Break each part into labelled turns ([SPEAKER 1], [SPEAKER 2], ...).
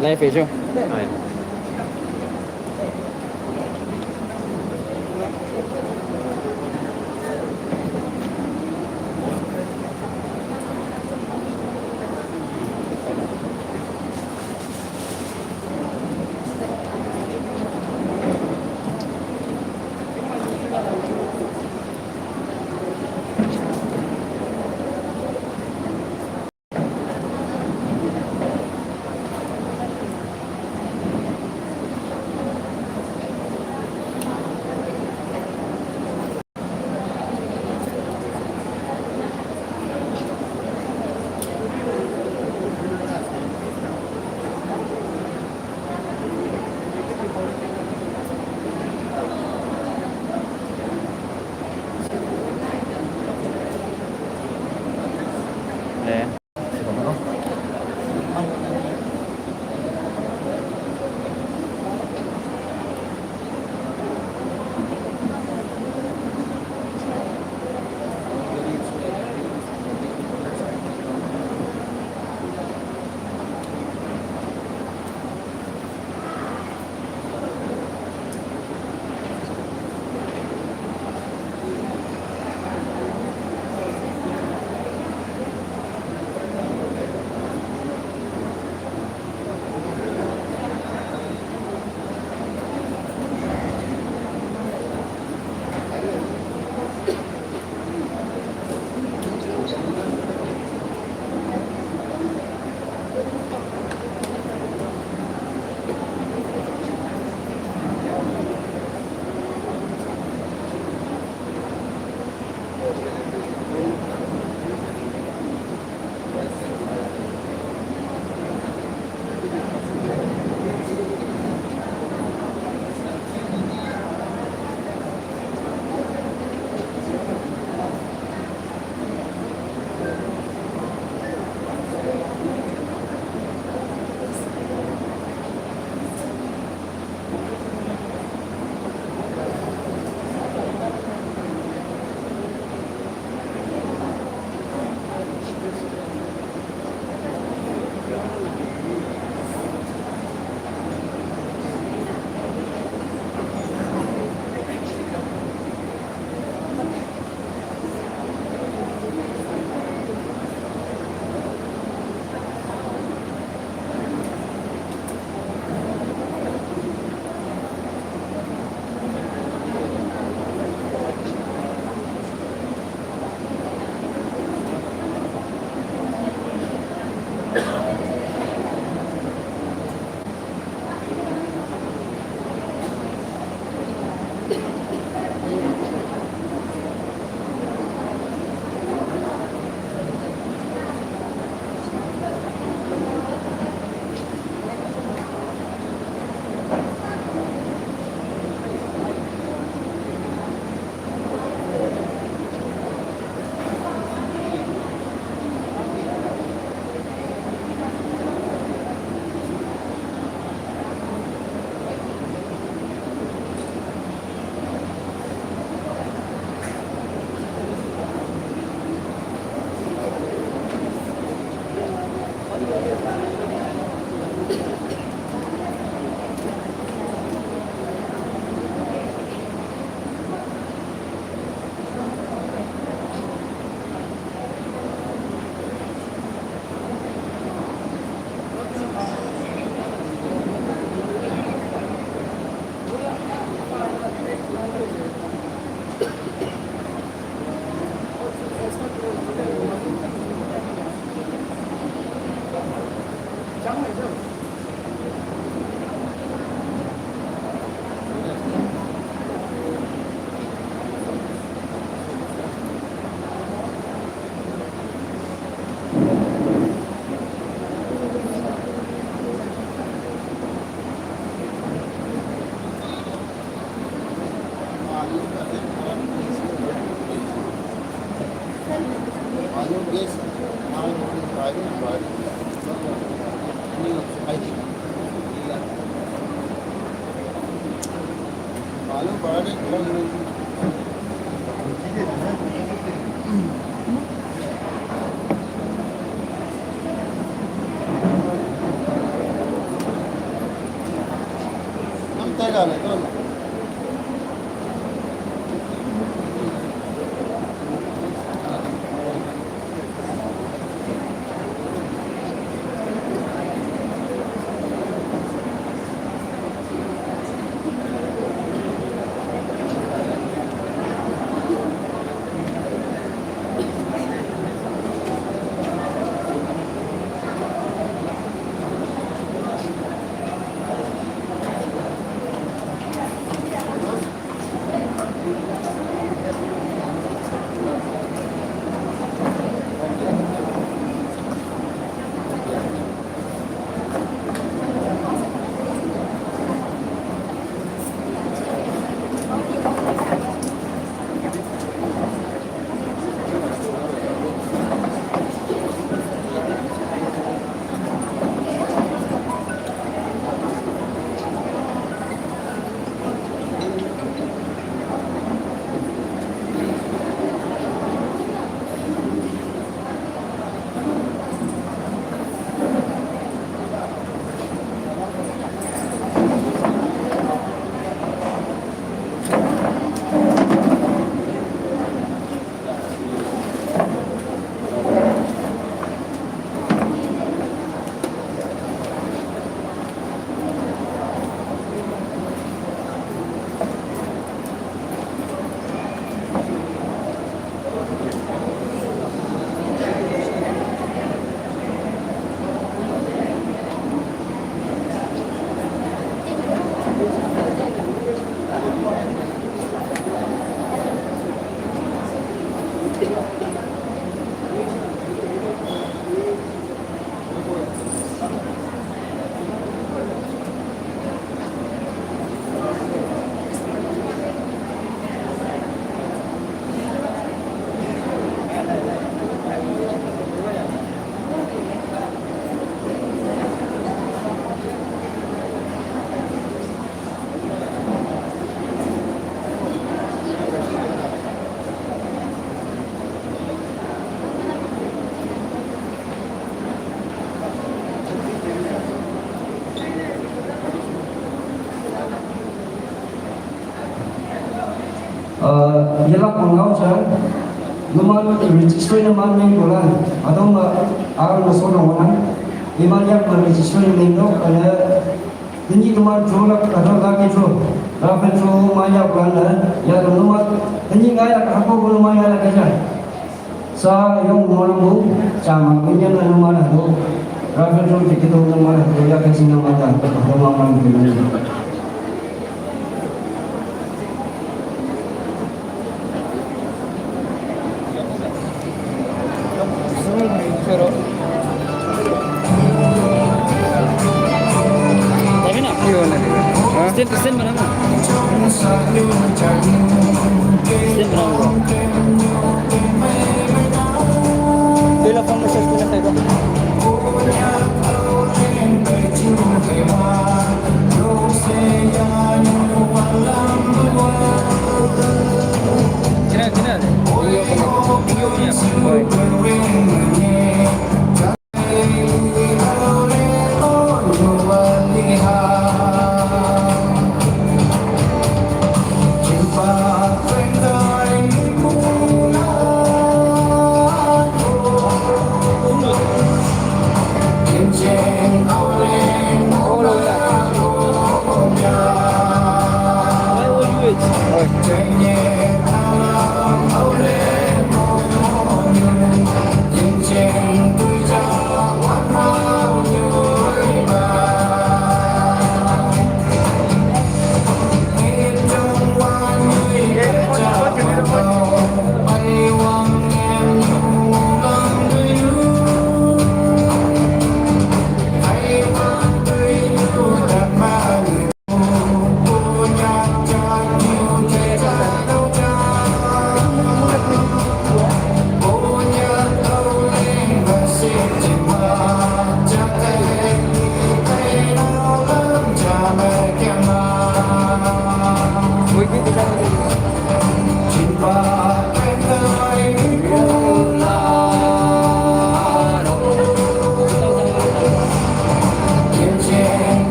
[SPEAKER 1] Live video.
[SPEAKER 2] Ouais. 네.
[SPEAKER 1] tega na ito.
[SPEAKER 2] Yelak mangau sah, lumayan registry nama ni bulan, atau agar masuk nama, imannya registry ni no, kalau ini lumayan jual atau lagi jual, rapat jual maya bulan, ya lumayan, ini gaya apa pun lumayan lagi sah. Sa yang malu, sama punya lumayan tu, rapat jual kita tu lumayan, ya kasih nama dah, lumayan tu.
[SPEAKER 3] Sen mana? Sen berapa? Telepon message punya saya. Kena. Video punya.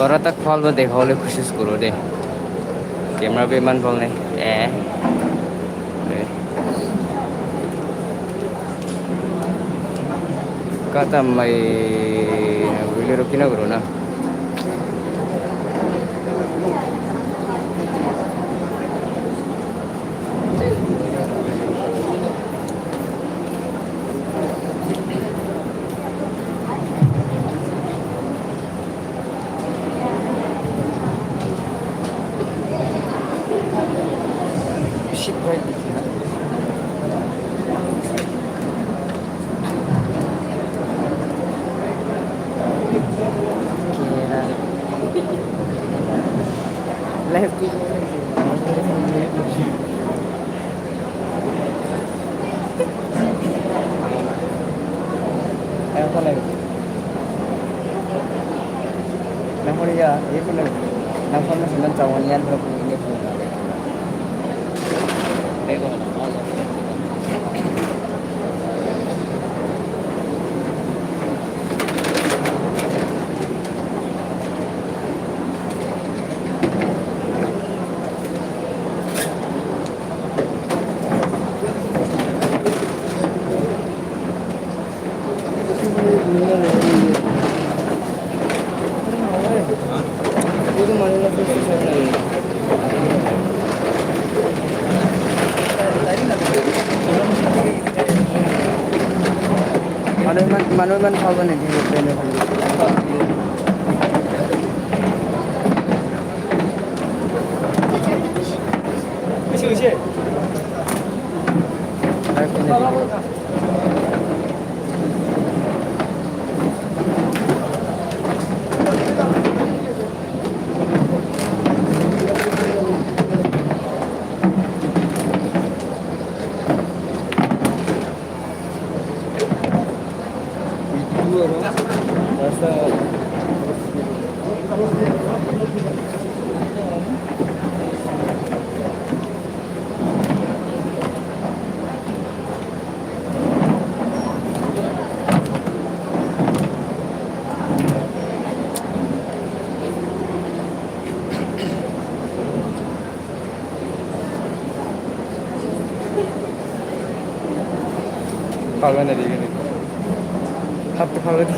[SPEAKER 3] और तक fall में देखा वाले कोशिश करो दे camera पे मन fall नहीं kata may naguliro kinaguro na shit right left apa lagi nama dia itu lagi nama sembilan cawannya berapa ini pun manuman kawan ini benar Isi. Kalau nanti gini, apa kalau di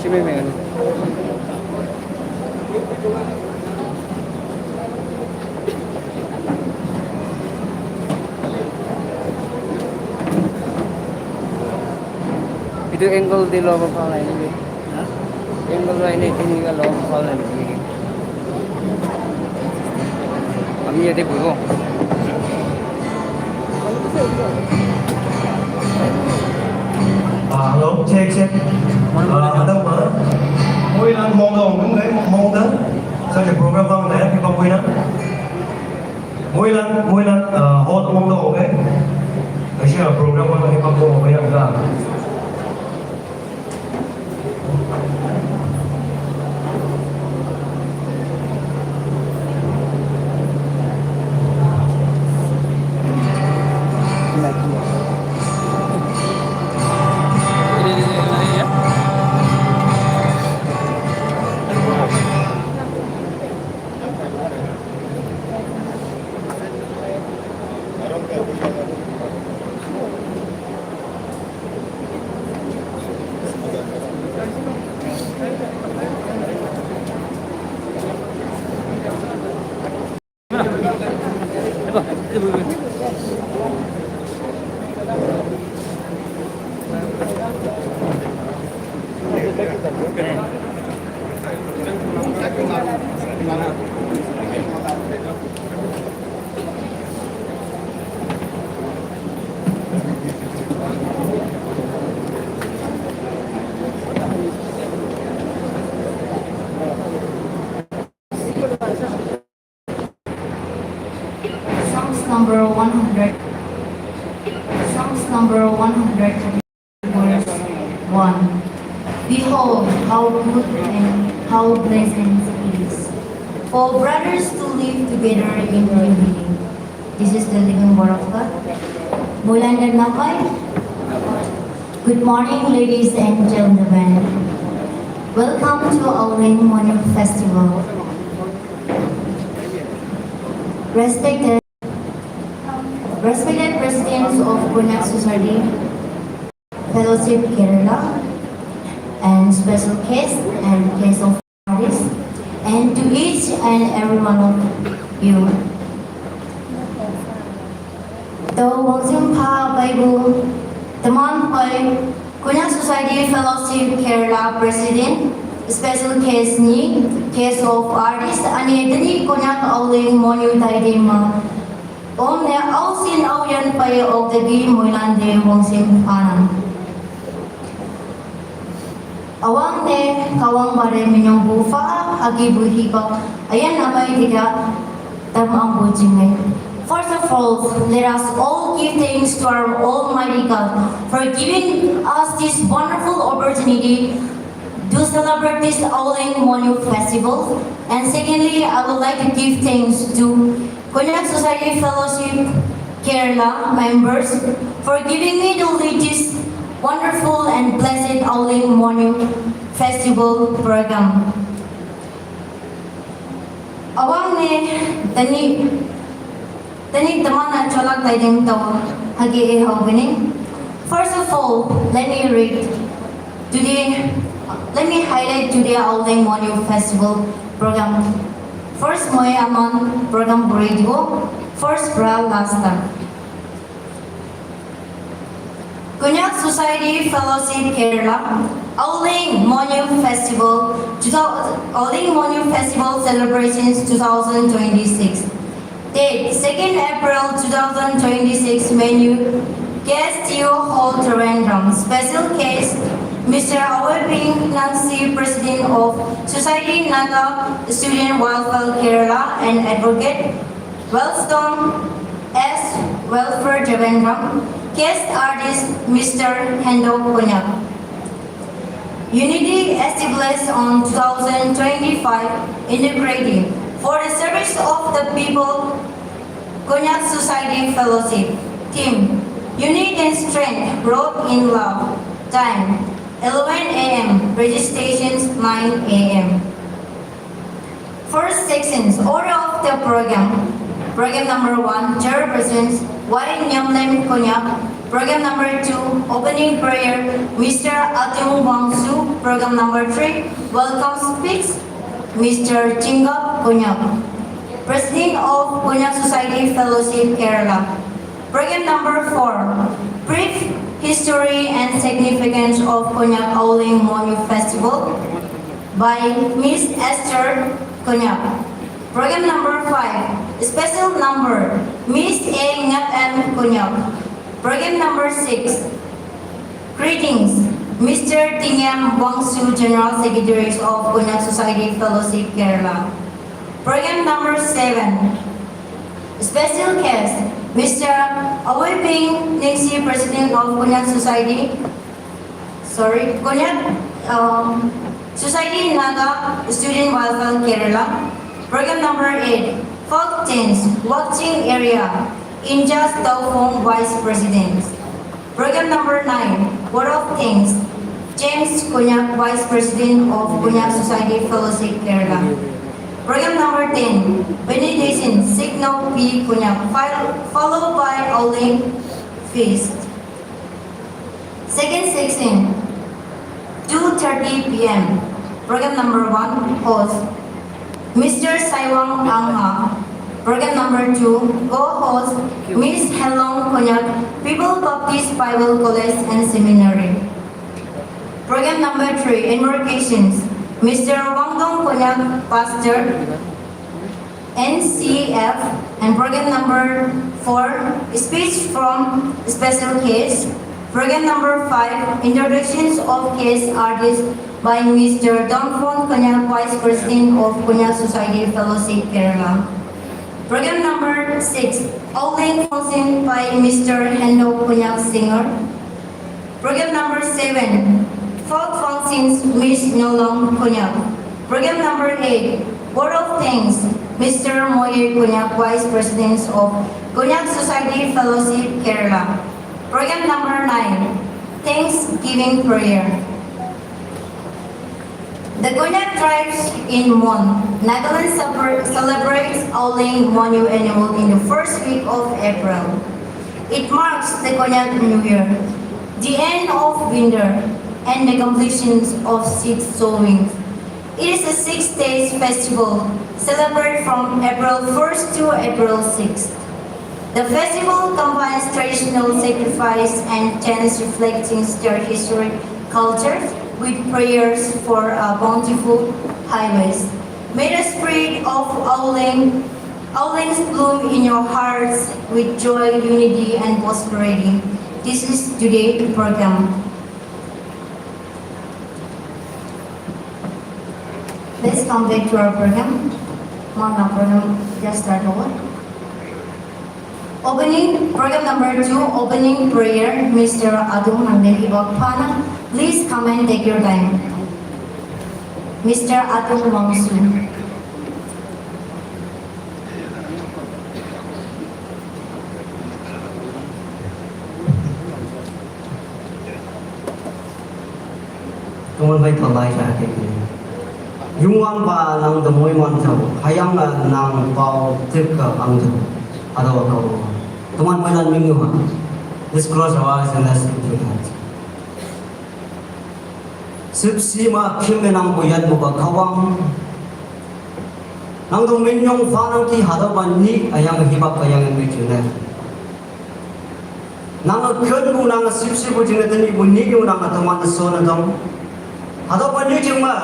[SPEAKER 3] Cimemen. Itu angle di logo pala ini. Angle ini ka logo pala ini. Kami ada bugo.
[SPEAKER 1] Hello, check. Ở đâu mà? Mỗi lần mong đồng cũng đấy mong đó. Sao cái program vang này thì không quên đó. Mỗi lần hot mong đồng đấy. Cái gì là program vang thì không đồng với nhau cả.
[SPEAKER 4] Songs number 100. Songs number 100, verse 1. Behold, how good and how pleasant it is for brothers to live together in unity. This is the living word of God. Mulan dan Namai. Good morning, ladies and gentlemen. Welcome to Aoleang Morning Festival. Respected presidents of Konyak Society, Fellowship Kerala, and special guests and guests of artists, and to each and every one of you. The Wangsimpa Bible, the month by Konyak Society Fellowship Kerala President, special case ni, case of artist, ani dani Konyak Aoleang Monyu Taidema. Om ne ausin auyan pai of the gi Mulan de Wangsimpa. Awang ne kawang bare minyong bufa agi buhi ko ayan namay tiga tamang bujingay. First of all, let us all give thanks to our Almighty God for giving us this wonderful opportunity to celebrate this Aoleang Monyu Festival. And secondly, I would like to give thanks to Konyak Society Fellowship Kerala members for giving me to lead this wonderful and blessed Aoleang Monyu Festival program. Awang ne tani tamana cholak taideng tawa hagi e hawgini. First of all, let me highlight today Aoleang Monyu Festival program. First moy amon program radio, first bra last time. Konyak Society Fellowship Kerala, Aoleang Monyu Festival celebrations 2026. Date 2nd April 2026 venue, guest you hold random. Special guest Mr. Aoleang Nancy, President of Society Naga Student Welfare Kerala and Advocate Wellstone S. Welfare Javendram. Guest artist Mr. Hendo Konyak. Unity established on 2025 integrating for the service of the people. Konyak Society Fellowship Team. Unity and strength growth in love. Time 11 a.m. Registrations 9 a.m. First sections order of the program. Program number 1 Chairpersons Y. Nyamlem Konyak. Program number 2 Opening Prayer Mr. Atung Wangsu. Program number 3 Welcome Speaks Mr. Chinga Konyak, President of Konyak Society Fellowship Kerala. Program number 4 Brief History and Significance of Konyak Aoleang Monyu Festival by Miss Esther Konyak. Program number 5 Special Number Miss A. Ngat M. Konyak. Program number 6 Greetings Mr. Tingam Wangsu, General Secretary of Konyak Society Fellowship Kerala. Program number 7 Special Guest Mr. Aoleang Nancy, President of Konyak Society Naga Student Welfare Kerala. Program number 8 Folk Dance Watching Area Injas Taufong, Vice President. Program number 9 Word of Thanks James Konyak, Vice President of Konyak Society Fellowship Kerala. Program number 10 Benediction Signal P. Konyak, followed by Aoleang Feast. Second section 2:30 p.m. Program number 1 Host Mr. Saiwang Angha. Program number 2 Co-host Miss Helong Konyak, People Baptist Bible College and Seminary. Program number 3 Invocations Mr. Wangdong Konyak, Pastor. NCF, and program number 4, speech from special case. Program number 5, introductions of case artists by Mr. Donfon Konyak, Vice President of Konyak Society Fellowship, Kerala. Program number 6, Aoleang function by Mr. Hendo Konyak, singer. Program number 7, folk functions Miss Nolong Konyak. Program number 8, word of thanks, Mr. Moye Konyak, Vice President of Konyak Society Fellowship, Kerala. Program number 9, Thanksgiving prayer. The Konyak tribes in Mon, Nagaland celebrates Aoleang Monyu annual in the first week of April. It marks the Konyak New Year, the end of winter, and the completion of seed sowing. It is a 6-day festival, celebrated from April 1st to April 6th. The festival combines traditional sacrifice and chants reflecting their historic culture with prayers for a bountiful harvest. May the spirit of Aoleang's bloom in your hearts with joy, unity, and prosperity. This is today's program. Let's come back to our program. Our program just started over. Opening, program number 2, opening prayer, Mr. Adung Nandeli Bakpana. Please come and take your time. Mr. Adung Mangsu.
[SPEAKER 5] Cảm ơn thầy lại trả cái dung an và năng the môi man thầu hayang là năng vào tiếp cận ang thầu ada wakau teman mainan minggu ha let's close our eyes and let's pray to God sipsi ma khime nang boyan mo ba khawang nang dong min yong fa nang ki hada ban ni ayang hibak ayang mi chune nang khön bu nang sipsi bu jing na ni bu ni yu nang teman so na dong hada ban ni jing ma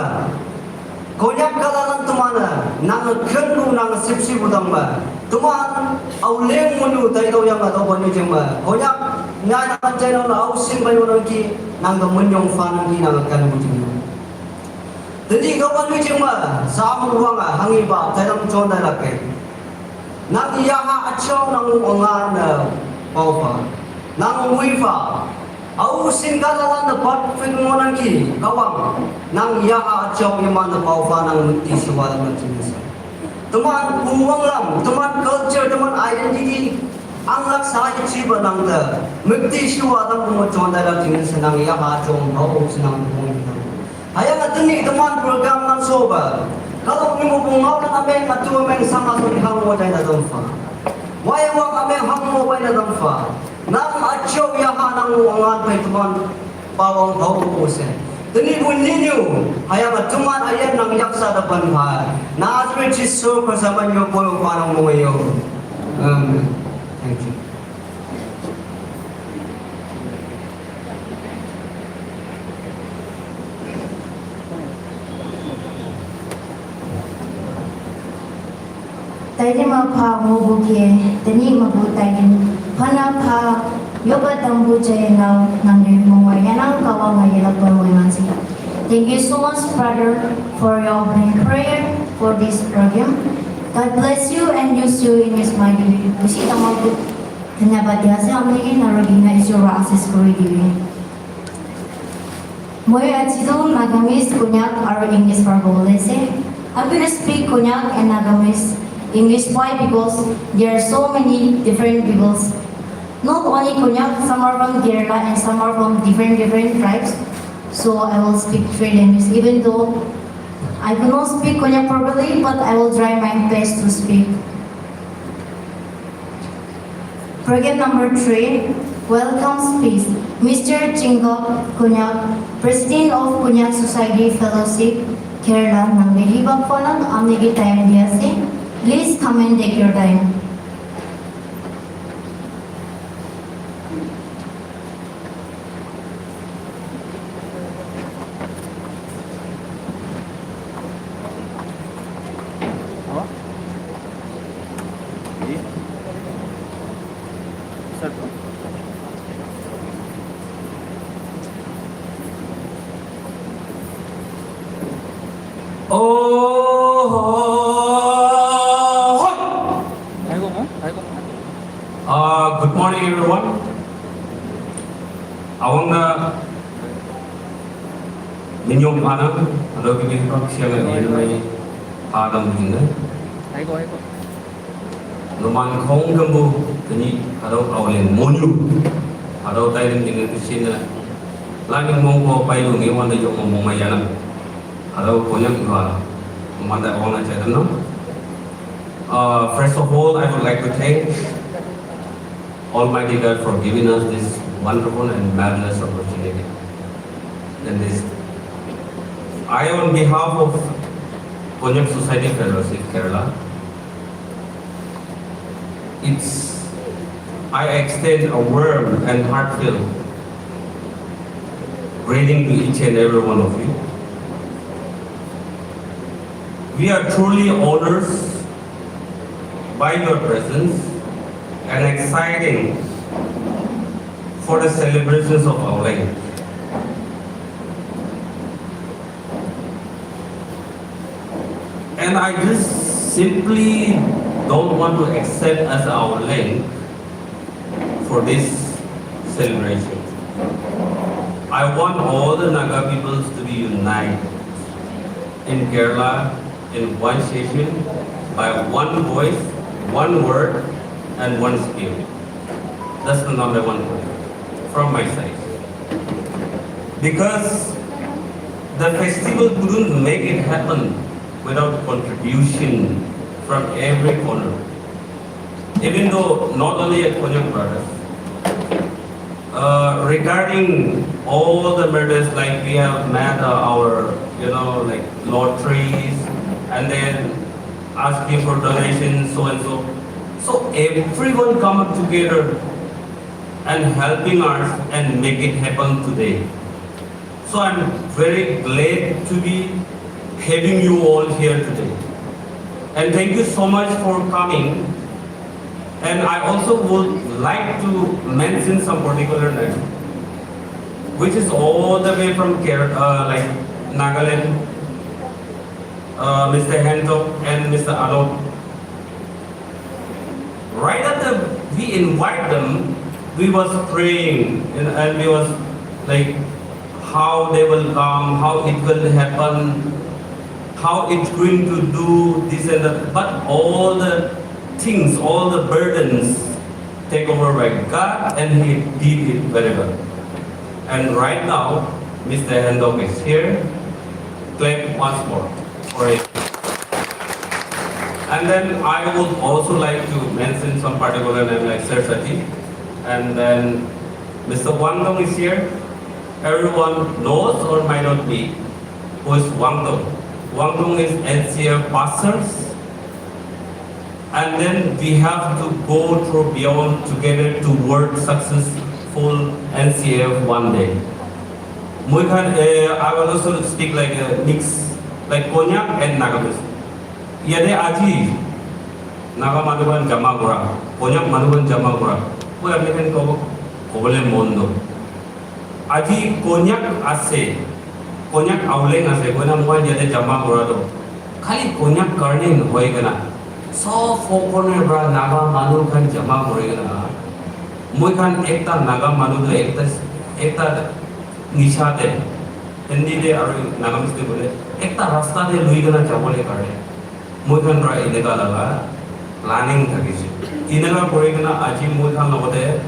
[SPEAKER 5] Konyak kalalan tumana nang khön bu nang sipsi bu dong ma tuman Aoleang munu tay daw yang atau banu jemba konyak nya na channel na ausing bayo nang ki nang do munyong fan nang ki nang kan bu jemba jadi ko banu jemba sa mu wanga hangi ba tay dam chon da lakke nang ya ha achau nang ongan na pawfa nang muifa ausing kalalan na pat fin mo nang ki kawang nang ya ha achau yaman na pawfa nang muti suwala nang jemba teman uang lang, teman culture, teman identity, ang laksa achieve nang the mukti siwa nang pumuchon dalam tingin senang ya hajong bau senang pumuchon. Hayang atini teman program nang soba. Kalau ni mo bungaw na kami atu men sama so hang mo dai na domfa. Why wa kami hang mo bai na domfa. Nang acho ya nang uangan pai teman bawang bau puse. Teni bunyinya, hayang teman ayat nang yaksa depan bahar. Nazareth Jisu bersama yo boyo parang moyo. Thank you.
[SPEAKER 4] Tadi mapa ngobuke, tani mabutayin. Hana pa yoga tambu jayana nangre mongwaya nang kawang ayala pangwayansi. Thank you so much, Father, for your opening prayer for this program. God bless you and use you in His mighty way. Pusi tamagut धन्यवाद दिया से हमने ये नारोगिंग है जो रासिस कोई दिए. Moi achidong Nagamese Konyak or English for Bolese. I'm going to speak Konyak and Nagamese English. Why? Because there are so many different peoples. Not only Konyak, some are from Kerala and some are from different tribes. So I will speak three languages, even though I cannot speak Konyak properly, but I will try my best to speak. Program number 3, welcome speech. Mr. Chinga Konyak, President of Konyak Society Fellowship, Kerala, Nangli Bakwalang, Amnigi time diase. Please come and take your time.
[SPEAKER 6] Good morning, everyone. Awangna minyong ana, ado kami kau siang ini mai adam begini. Numan kong gambu kini ado Aoleang monu, ado tayang dengan kesini. Lagi mongko payu ni wanda jok ngomong mayana, ado Konyak Aoleang, manda awangna cakap no. First of all, I would like to thank Almighty God for giving us this wonderful and marvelous opportunity. And this, I, on behalf of Konyak Society Fellowship Kerala, I extend a warm and heartfelt greeting to each and every one of you. We are truly honored by your presence and exciting for the celebrations of Aoleang. And I just simply don't want to accept as Aoleang for this celebration. I want all the Naga peoples to be united in Kerala in one session by one voice, one word, and one spirit. That's the number one point from my side. Because the festival couldn't make it happen without contribution from every corner. Even though not only at Konyak Brothers, regarding all the matters, like we have met our, like lotteries, and then asking for donations, so and so. So everyone come up together and helping us and make it happen today. So I'm very glad to be having you all here today. And thank you so much for coming. And I also would like to mention some particular name, which is all the way from like Nagaland, Mr. Hento and Mr. Alok. Right after we invite them, we was praying and we was like how they will come, how it will happen, how it's going to do this and that. But all the things, all the burdens take over by God, and He did it very well. And right now, Mr. Hendok is here. Clap once more for it. And then I would also like to mention some particular name like Sir Sati. And then Mr. Wang Dong is here. Everyone knows or might not be who is Wang Dong. Wang Dong is NCF pastors. And then we have to go through beyond together to work successful NCF one day. I will also speak like a mix, like Konyak and Naga. Yade aji Naga manuban jama gora, Konyak manuban jama gora. Kau American kau boleh mondo. Aji Konyak ase, Konyak Aoleang ase. Kau nak muat jadi jama gora tu. Kali Konyak karne hoy kena. So four-corner bra Naga manu kan jama gora kena. Mui kan ekta Naga manu tu ekta nishate. Hindi de aru Naga mesti boleh. Ekta rasta de lui kena jawale karne. Mukhan ra inega laga planning thakise inega kore kena aji mukhan logote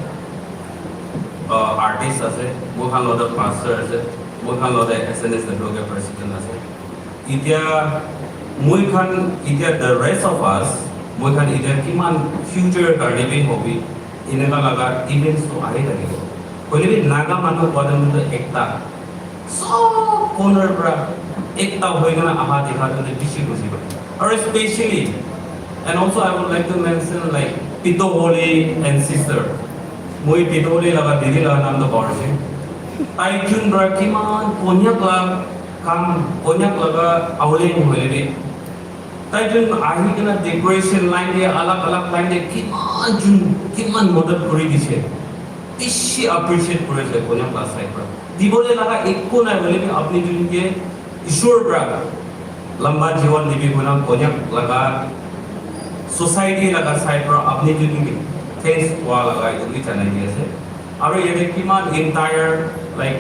[SPEAKER 6] artist ase mukhan logote pastor ase mukhan logote SNS loge president ase itia mukhan itia the rest of us mukhan itia kiman future karne bhi hobi inega laga events to ahe lagego kole bhi naga manu badam to ekta so corner bra ekta hoy kena aha dekha to bishi kusi ba. Or especially, and also I would like to mention like Pito Holi and sister. Mui Pito Holi laga didi laga naam to Borsi. I Jun bra kiman Konyak laga Aoleang holi de. Tai Jun ahi kena decoration line de alag line de kiman model kori dise. Bishi appreciate kore se Konyak class side bra. Dibole laga ekko na holi apni Jun ke Ishwar bra. लंबा जीवन दिबी गुना कोन्याक लगा society लगा side पर अपनी जुनी thanks वा लगा इदुगी चनाई दिए से और ये देख किमान इंटायर लाइक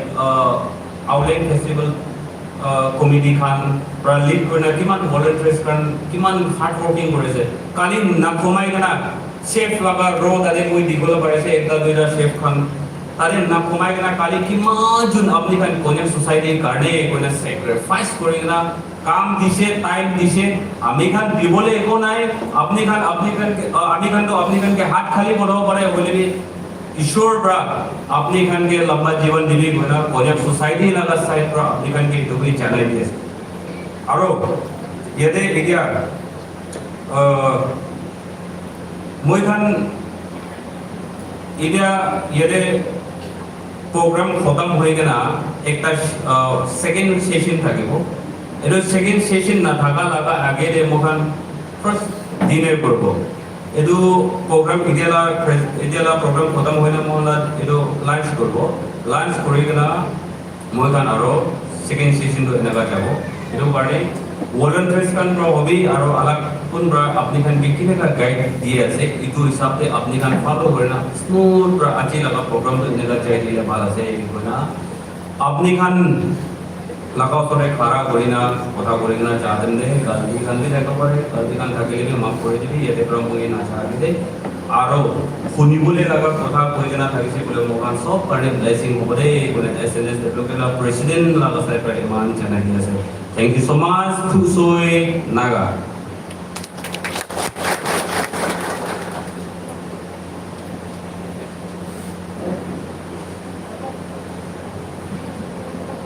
[SPEAKER 6] आउलेंग फेस्टिवल कमिटी खान लीड करना किमान वॉलंटियर्स खान किमान हार्ड वर्किंग करे से काली ना खमाई गना शेफ लगा रो दादे मुई दिगोला पड़े से एक दुईटा शेफ खान तारे ना खमाई गना काली किमान जुन अपनी खान कोन्याक सोसाइटी गार्डे कोन्या सैक्रिफाइस करे गना काम दिसे टाइम दिसे आमी खान दिबोले एको नाय अपनी खान आमी खान तो अपनी खान के हाथ खाली बढ़ाओ पड़े बोले भी ईश्वर ब्रा अपनी खान के लंबा जीवन दिबी गुना कोन्याक सोसाइटी लगा साइड पर अपनी खान के दुबई चैनल दिए आरो यदे इडिया मुई खान इडिया यदे प्रोग्राम खत्म हो गना एक सेकेंड सेशन থাকিব एदो सेकेंड सेशन ना थाका लगा आगे दे मोखान फर्स्ट डिनर करबो एदो प्रोग्राम इदियाला प्रोग्राम खत्म होइना मोहला एदो लंच करबो लंच करिगना मोखान आरो सेकेंड सेशन दो एनागा जाबो एदो बारे वॉलंटियर्स खान प्रो हबी आरो अलग कुन ब्रा अपनी खान किने का गाइड दिए আছে इदो हिसाब से अपनी खान फॉलो करना स्मूथ ब्रा आची लगा प्रोग्राम तो एनागा जाय दिले भाला से इकोना अपनी खान लगाओ तो खारा करिना कथा करिना चाहते दे गांधी गांधी देखो पारे गांधी खान থাকিলে भी माफ করে দিবি এতে প্রমঙ্গি না চাহি দে আরো শুনিবলে লাগা কথা কইনা থাকিছে বলে মোকান সব কারণে ব্লেসিং হবে বলে এসএনএস ডেভেলপমেন্ট প্রেসিডেন্ট লাগা সাইপারে মান জানাই দিয়েছে থ্যাংক ইউ সো মাচ থুসোই নাগা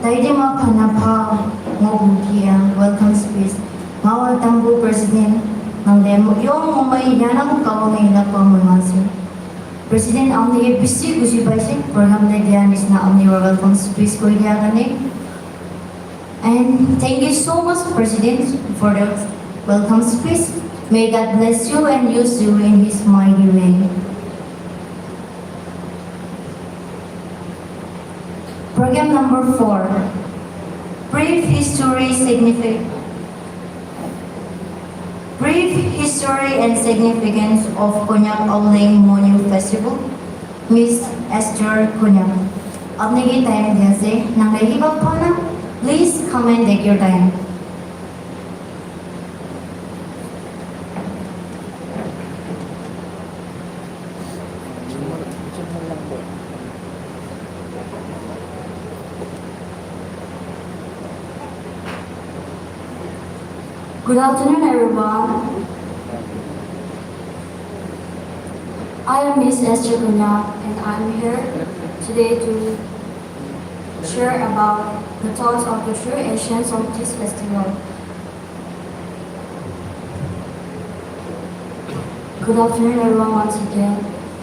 [SPEAKER 4] Tayo mga panapa ngobunkia welcome speech mawal tambu president ng demo yung umay yanang kawangay na pamangasin president ang niya bisi gusi basic program na diyan is na ang niya welcome speech ko diyan and thank you so much president for the welcome speech. May God bless you and use you in his mighty way. Program number 4. Brief history and significance of Konyak Aoleang Monu Festival. Miss Esther Konyak. Apne ki time diya se nang nahiba po na. Please come and take your time. Good afternoon, everyone. I am Miss Esther Konyak, and I'm here today to share about the thoughts of the true Asians of this festival. Good afternoon, everyone, once again.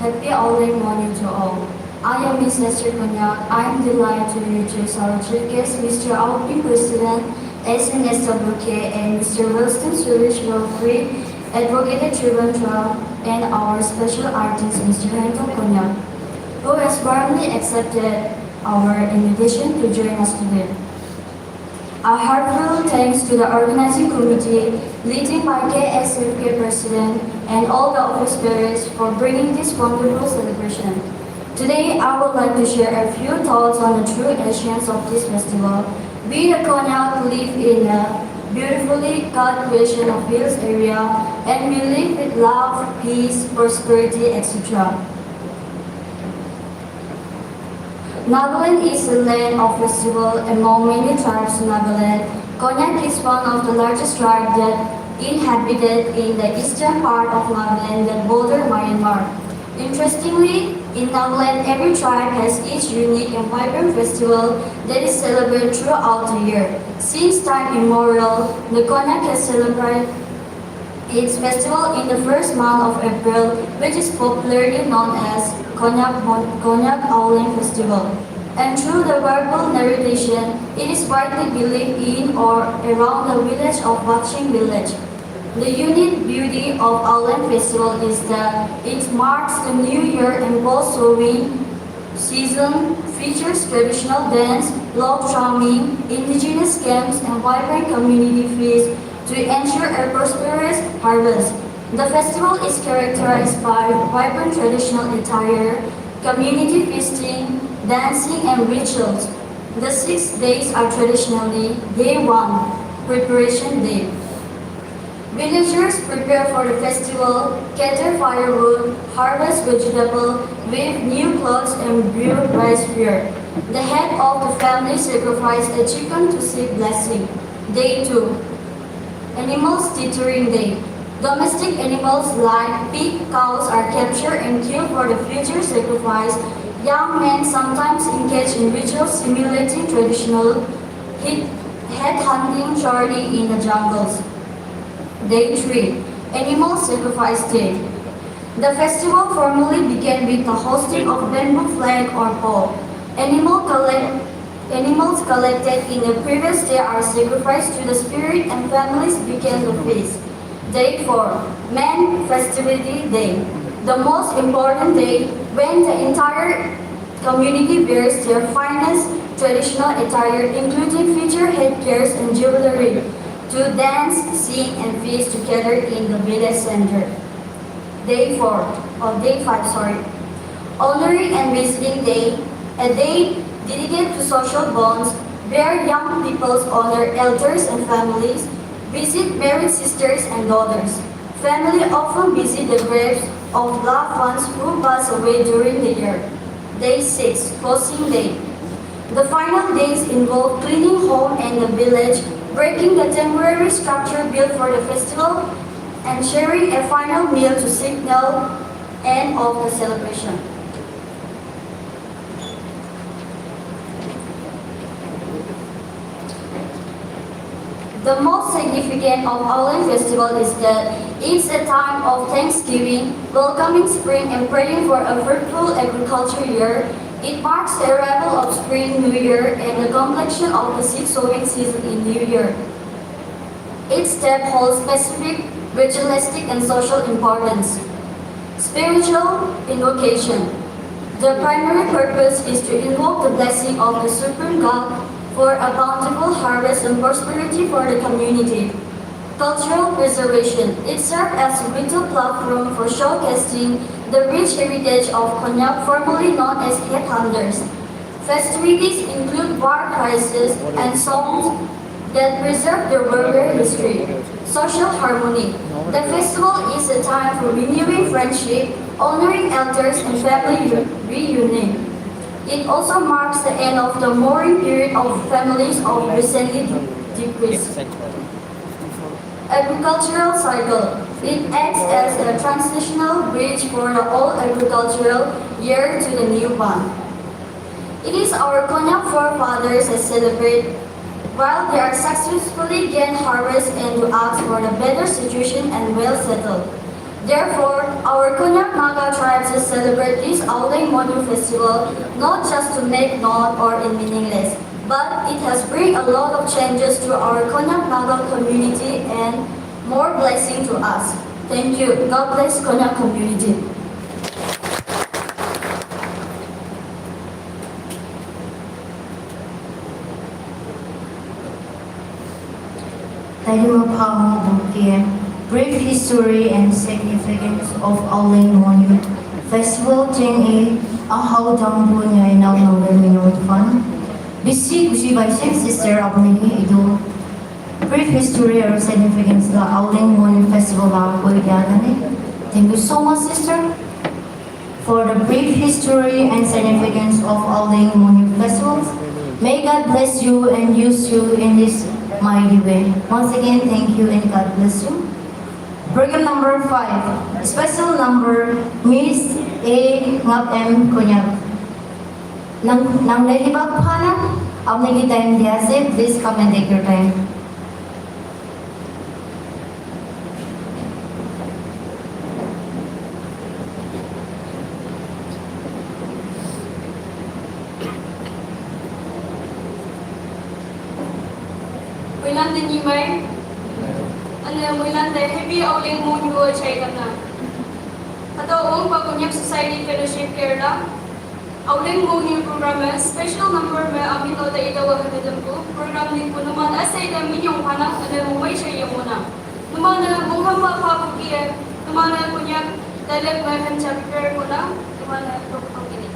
[SPEAKER 4] Happy Aoleang morning to all. I am Miss Esther Konyak. I am delighted to introduce our chief guest, Mr. Alpin President, SNSWK, and Mr. Wilson Suresh Welfare, Advocate Tribunal, and our special artist, Mr. Henry Konyak, who has warmly accepted our invitation to join us today. A heartfelt thanks to the organizing committee, leading by KSFK President, and all the office bearers for bringing this wonderful celebration. Today, I would like to share a few thoughts on the true essence of this festival. We the Konyak live in a beautifully cultivation of hills area, and we live with love, peace, prosperity, etc. Nagaland is a land of festival among many tribes in Nagaland. Konyak is one of the largest tribes that inhabited in the eastern part of Nagaland that border Myanmar. Interestingly, in Nagaland, every tribe has its unique and vibrant festival that is celebrated throughout the year. Since time immemorial, the Konyak has celebrated its festival in the first month of April, which is popularly known as Konyak Aoleang Festival. And through the verbal narration, it is widely believed in or around the village of Watching Village. The unique beauty of Aoleang Festival is that it marks the new year and both sowing season features traditional dance, love charming, indigenous games, and vibrant community feasts to ensure a prosperous harvest. The festival is characterized by vibrant traditional attire, community feasting, dancing, and rituals. The 6 days are traditionally Day 1, Preparation Day. Villagers prepare for the festival, gather firewood, harvest vegetable, weave new clothes, and brew rice beer. The head of the family sacrifices a chicken to seek blessing. Day 2, Animals Tethering Day. Domestic animals like pig, cows are captured and killed for the future sacrifice. Young men sometimes engage in rituals simulating traditional head hunting journey in the jungles. Day 3, Animal Sacrifice Day. The festival formally began with the hosting of bamboo flag or pole. Animals collected in the previous day are sacrificed to the spirit and families began the feast. Day 4, Man Festivity Day. The most important day when the entire community wears their finest traditional attire including feature headgears and jewelry to dance, sing, and feast together in the village center. Day 5, Honoring and Visiting Day, a day dedicated to social bonds where young people honor elders and families, visit married sisters and daughters. Family often visit the graves of loved ones who pass away during the year. Day 6, Closing Day. The final days involve cleaning home and the village, breaking the temporary structure built for the festival, and sharing a final meal to signal end of the celebration. The most significant of Aoleang Festival is that it's a time of thanksgiving, welcoming spring and praying for a fruitful agriculture year. It marks the arrival of spring, New Year, and the completion of the seed sowing season in New Year. Each step holds specific, ritualistic, and social importance. Spiritual invocation. The primary purpose is to invoke the blessing of the Supreme God for a bountiful harvest and prosperity for the community. Cultural preservation. It serves as a vital platform for showcasing the rich heritage of Konyak, formerly known as headhunters. Festivities include war prizes and songs that preserve the warrior history. Social harmony. The festival is a time for renewing friendship, honoring elders, and family reunion. It also marks the end of the mourning period of families of recently deceased. Agricultural cycle. It acts as a transitional bridge for the old agricultural year to the new one. It is our Konyak forefathers that celebrate while they are successfully gain harvest and to ask for a better situation and well settled. Therefore, our Konyak Naga tribes celebrate this Aoleang Monyu festival not just to make known or meaningless, but it has bring a lot of changes to our Konyak Naga community and more blessing to us. Thank you. God bless Konyak community. Brief history and significance of Aoleang Monyu Festival Jeng Ahau Dangbu Nyai Nau Nau Minot Fan. Bisi Gusi Baisek Sister Abuni Ido. Brief history or significance of Aoleang Monyu Festival Thank you so much, sister, for the brief history and significance of Aoleang Monyu festivals. May God bless you and use you in this mighty way. Once again, thank you and God bless you. Program number 5, special number Miss A Ngap M Konyak. Nang nahibag pana, ang nagi time diase, please come and take your time.
[SPEAKER 7] Wilan din yimay. Ano wilan din heavy Aoleang Monyu chay kana. Ato ong Konyak Society Fellowship Kerala. Aoleang ngoni program special number में अभी तो ते इधर वह के जब को program नि को नुमान ऐसे इधर मिनियों खाना अने मुंबई से ये होना नुमान मुंगम बापा बुकी है नुमान कुन्या तलेब में हम चैप्टर होना नुमान तो पंगी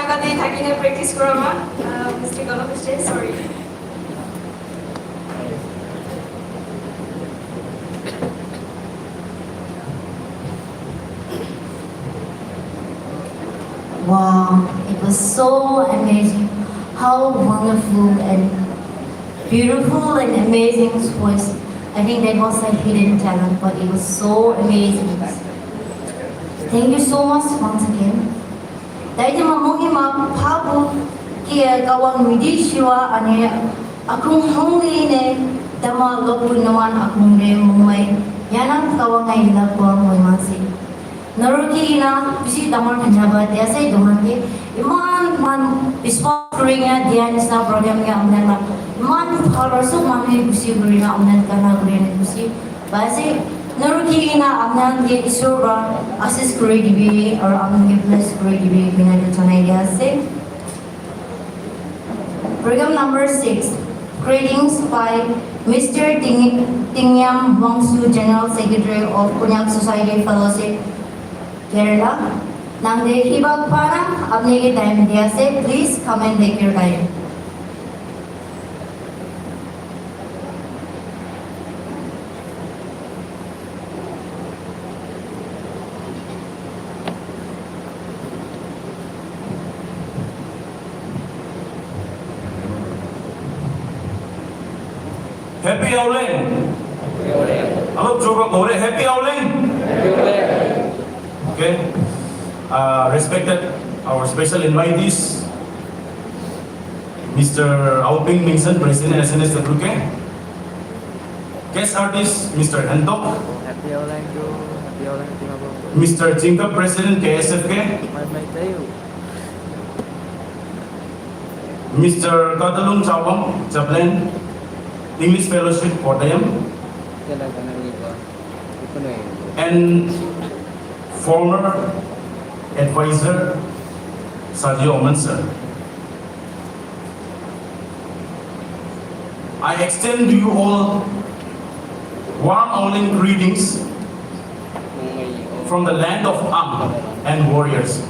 [SPEAKER 7] জায়গাতেই থাকি না প্র্যাকটিস করা মিস্টেক হলো sorry
[SPEAKER 4] Wow, it was so amazing. How wonderful and beautiful and amazing voice. I think that was a hidden talent, but it was so amazing. Thank you so much once again. Dahil mamungi mapapo kaya kawang midi siwa ane akong hungri ne dama lopun naman akong re mumay yanang kawang ay lakwa mo mansi. Naruki ina bisi damar kanyaba dia say domante iman man bisparing dia nisna program ya amnan ma iman pharaso mami bisi gurina amnan kana gurina bisi basi Naruki ina amnan ke isura assist kuri dibi or amnan ke bless kuri dibi bina de chanai dia say program number 6 greetings by Mr. Tingyam Wangsu General Secretary of Konyak Society Fellowship Kerala. Nang de hibag parang apne ke time diya se please come and take your time.
[SPEAKER 6] Happy Aoleang. Hello, Joga Gore. Happy Aoleang. Okay. Respected our special invitees, Mr. Auping Minson, President SNSWK. Guest artist, Mr. Hendok.
[SPEAKER 3] Happy Aoleang bro. Happy Aoleang tinggal
[SPEAKER 6] Mr. Jingka, President KSFK.
[SPEAKER 3] Mai tayo.
[SPEAKER 6] Mr. Katalung Chawang, Chaplain, English Fellowship, Kottayam.
[SPEAKER 3] Talaga nang iba. Ito na yun.
[SPEAKER 6] And former advisor Sadio Oman sir. I extend to you all warm Aoleang greetings from the land of Am and warriors.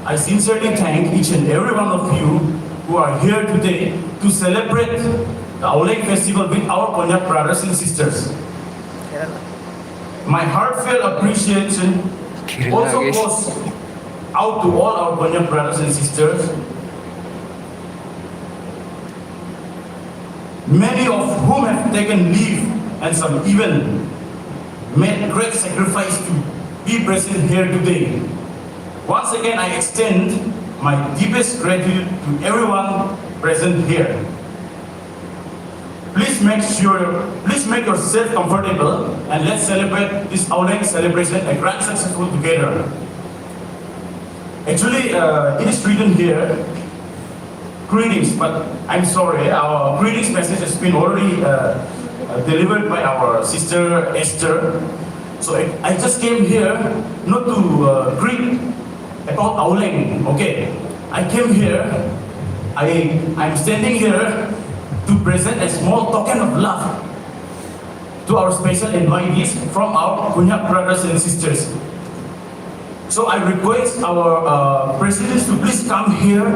[SPEAKER 6] I sincerely thank each and every one of you who are here today to celebrate the Aoleang festival with our Konyak brothers and sisters. My heartfelt appreciation also goes out to all our Konyak brothers and sisters, many of whom have taken leave and some even made great sacrifice to be present here today. Once again, I extend my deepest gratitude to everyone present here. Please make yourself comfortable and let's celebrate this Aoleang celebration a grand successful together. Actually, it is written here, greetings, but I'm sorry, our greetings message has been already delivered by our sister Esther. So I just came here not to greet about Aoleang, okay? I came here, I'm standing here to present a small token of love to our special invitees from our Konyak brothers and sisters. So I request our presidents to please come here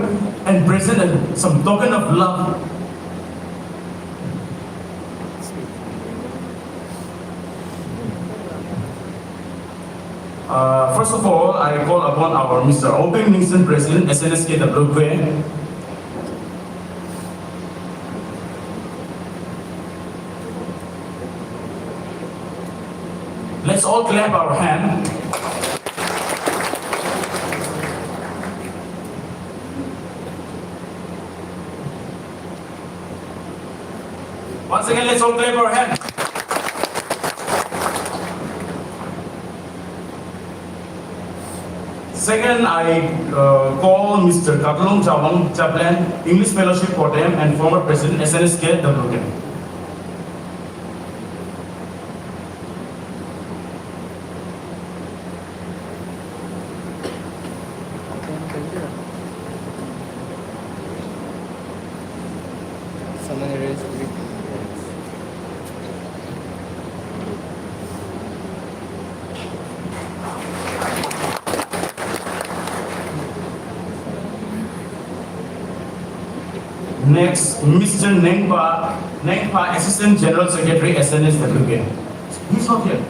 [SPEAKER 6] and present some token of love. First of all, I call upon our Mr. Auping Minson, President SNSKWK. Let's all clap our hand. Once again, let's all clap our hand. Second, I call Mr. Katalung Chawang, Chaplain, English Fellowship Kottayam and former President SNSKWK.
[SPEAKER 3] Someone erased it.
[SPEAKER 6] Next, Mr. Nengpa, Assistant General Secretary, SNSWK. He's not here.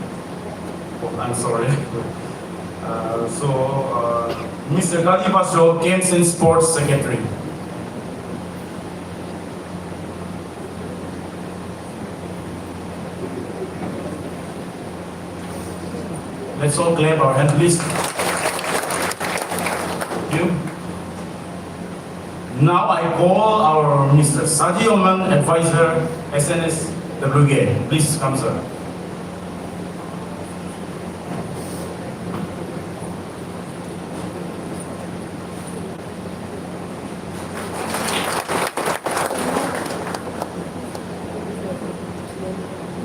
[SPEAKER 6] Oh, I'm sorry. Mr. Gadi Pasro, Games and Sports Secretary. Let's all clap our hands, please. Thank you. Now I call our Mr. Sadi Oman, Advisor, SNSWK. Please come, sir.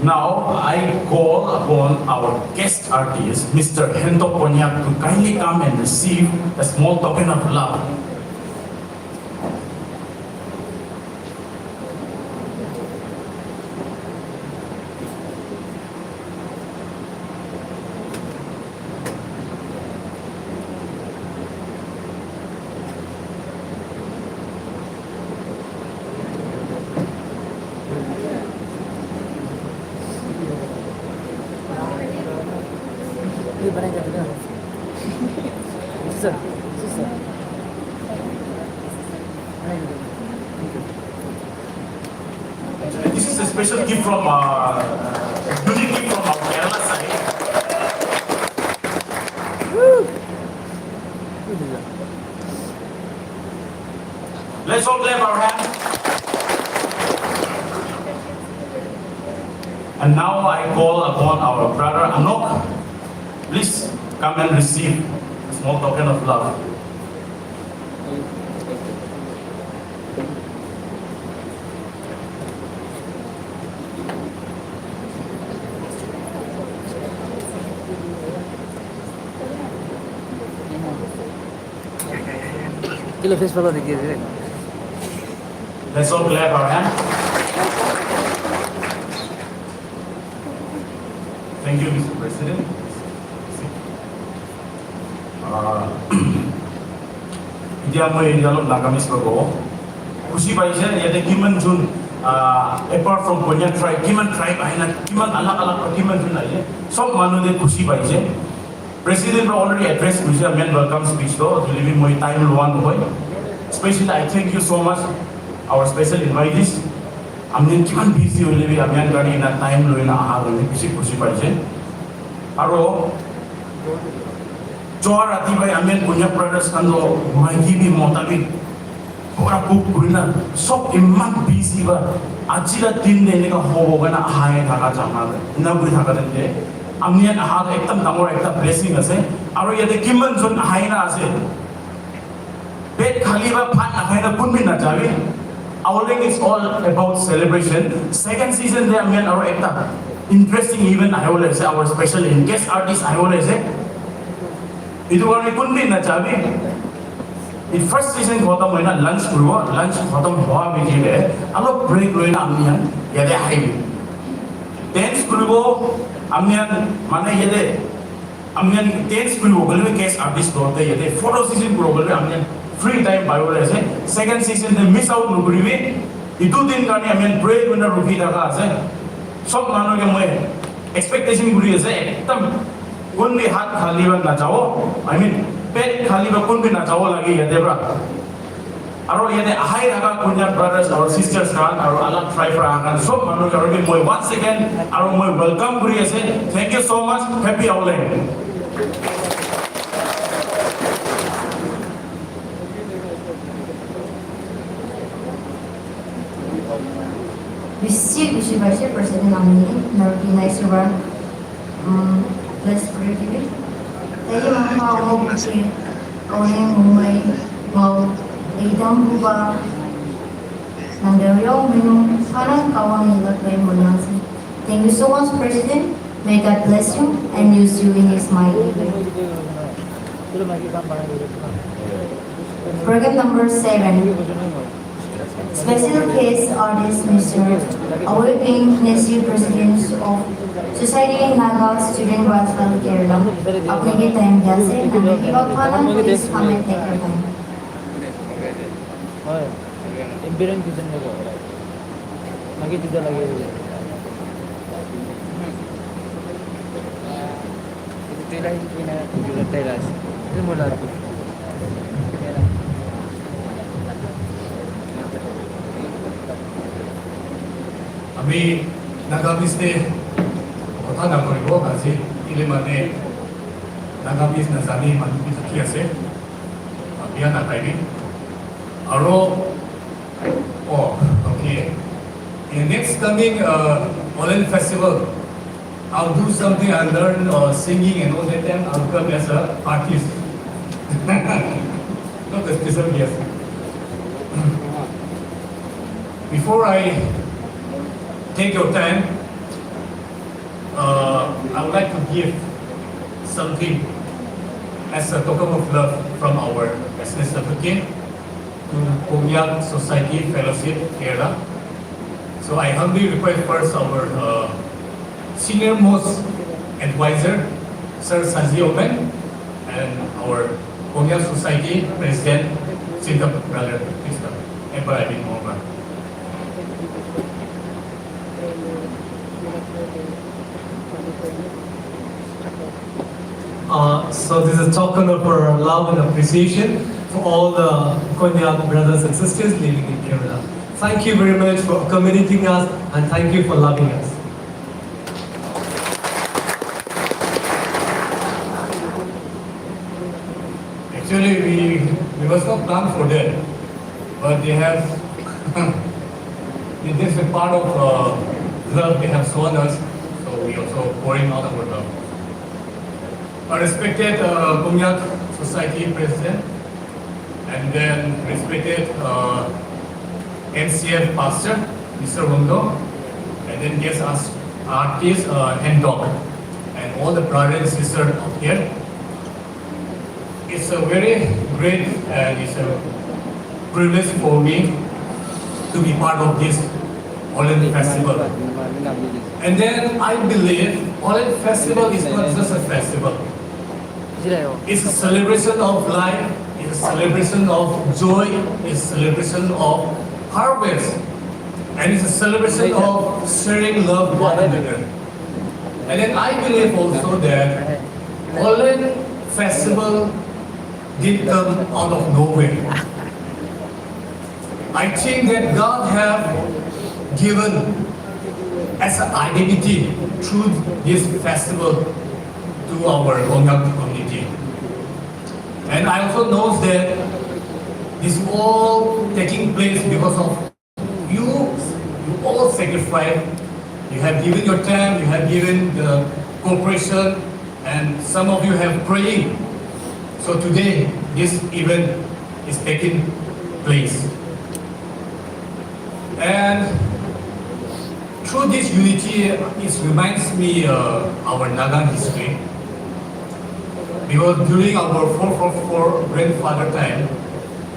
[SPEAKER 6] Now I call upon our guest artist, Mr. Hento Konyak, to kindly come and receive a small token of love. This is a special gift from unique gift from our Kerala side. Let's all clap our hands. And now I call upon our brother Anok. Please come and receive a small token of love.
[SPEAKER 3] Let's
[SPEAKER 6] all clap our hands. Thank you, Mr. President. Dia may dialog nagamis bago. Kusi ba siya? Yate kiman jun apart from Konyak tribe, kiman tribe ay na kiman alak kiman jun ay. So manu de kusi ba siya? President already addressed Kusi men welcome speech though. To live more time luan boy. Especially I thank you so much our special invitees. Amin kiman busy hoile bi amian gani na time loina aha gani kusi ba siya? Aro Joar ati by Amen Konyak brothers kando maigi bi motabi pura book kurina sok imman busy ba ajila tin de nega hobo gana ahae thaka jamna na buri thaka de amnian aha ekdam damor ekta blessing ase aro yate kiman jon ahae na ase bet khali ba phat ahae na kun bin na jabi Aoleang is all about celebration. Second season de Amen aro ekta interesting event ahole ase our special guest artist ahole ase Itu orang pun ni nak cabi. In first season kota mana lunch kurwa, lunch kota bawa biji le. Alo break loin amnian, ya deh high. Dance kurwa, amnian mana ya deh. Amnian dance kurwa, kalau case artist dorte ya deh. Photo season kurwa, kalau amnian free time bayo le se. Second season de miss out nukuri we. Itu din kani amnian break winner rugi daga se. Sok mano yang moi expectation kuri se. Ekdam Kun भी हाथ खाली बन ना चाहो, I mean पेट खाली बन कुन भी ना चाहो लगी ये देवरा। अरो ये दे आहाई रहा Konyak brothers और sisters kan, अरो अलग tribe रहा kan, सब मानो करो भी मैं once again, अरो मैं welcome करी ऐसे, thank you so much, happy Aoleang.
[SPEAKER 4] Vice President Amni, recognize your Let's review. Tayo mahawag kasi Aoleang umay mau idang buba ng daryong minum parang kawang ilagay mo natin. Thank you so much, President. May God bless you and use you in His mighty way. Program number 7. Special case artist Mr. Aoleang, Nephew President of Society Naga Student Welfare Kerala. अपने के time जैसे हमें विभाग वाला please हमें take your time.
[SPEAKER 3] Bilang kita nih kok. Lagi tidak lagi. Itu lagi kita juga teras. Itu mulai.
[SPEAKER 8] আমি নাগামিজতে কথা নকৰিব আজি কেলে মানে নাগামিজ নাজানি মানুহ থাকি আছে বিয়া নাপাইবি আৰু okay in next coming Aoleang festival I'll do something I learn singing and all that time I'll come as a artist not a special guest before I take your time. I would like to give something as a token of love from our business advocate to Konyak Society Fellowship Kerala. So I humbly request first our senior most advisor, Sir Saji Open, and our Konyak Society President, Sinta Brother, please come. Ever I been over.
[SPEAKER 1] So this is a token of our love and appreciation for all the Konyak brothers and sisters living in Kerala. Thank you very much for accommodating us and thank you for loving us.
[SPEAKER 8] Actually, we was not planned for that, but they have this is a part of love they have shown us, so we also pouring out our love. Our respected Konyak Society President, and then respected NCF Pastor, Mr. Rondo, and then guest artist and dog, and all the brothers and sisters out here. It's a very great and it's a privilege for me to be part of this Aoleang Festival. And then I believe Aoleang Festival is not just a festival. It's a celebration of life, it's a celebration of joy, it's a celebration of harvest, and it's a celebration of sharing love one another. And then I believe also that Aoleang Festival didn't come out of nowhere. I think that God have given as an identity through this festival to our Konyak community. And I also know that this all taking place because of you all sacrifice, you have given your time, you have given the cooperation, and some of you have praying. So today, this event is taking place. And through this unity, it reminds me our Naga history. Because during our 444 grandfather time,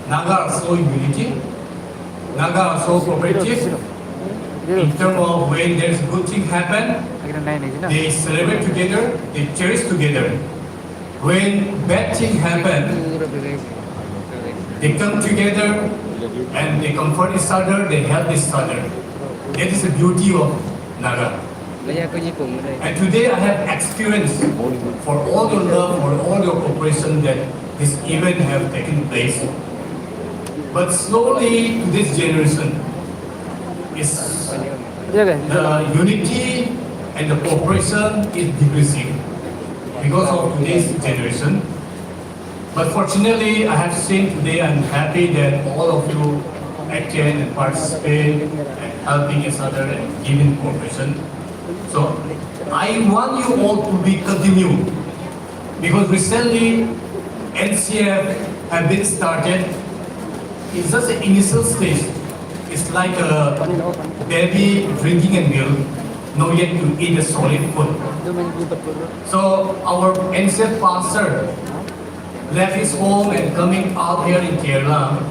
[SPEAKER 8] Naga are so unity, Naga are so cooperative. In terms of when there's good thing happen, they celebrate together, they cherish together. When bad thing happen, they come together and they comfort each other, they help each other. That is the beauty of Naga. And today I have experience for all your love, for all your cooperation that this event have taken place. But slowly to this generation, the unity and the cooperation is decreasing because of today's generation. But fortunately, I have seen today, I'm happy that all of you attend and participate and helping each other and giving cooperation. So I want you all to be continued because recently NCF have been started. It's just an initial stage. It's like a baby drinking a milk, not yet to eat a solid food. So our NCF pastor left his home and coming out here in Kerala.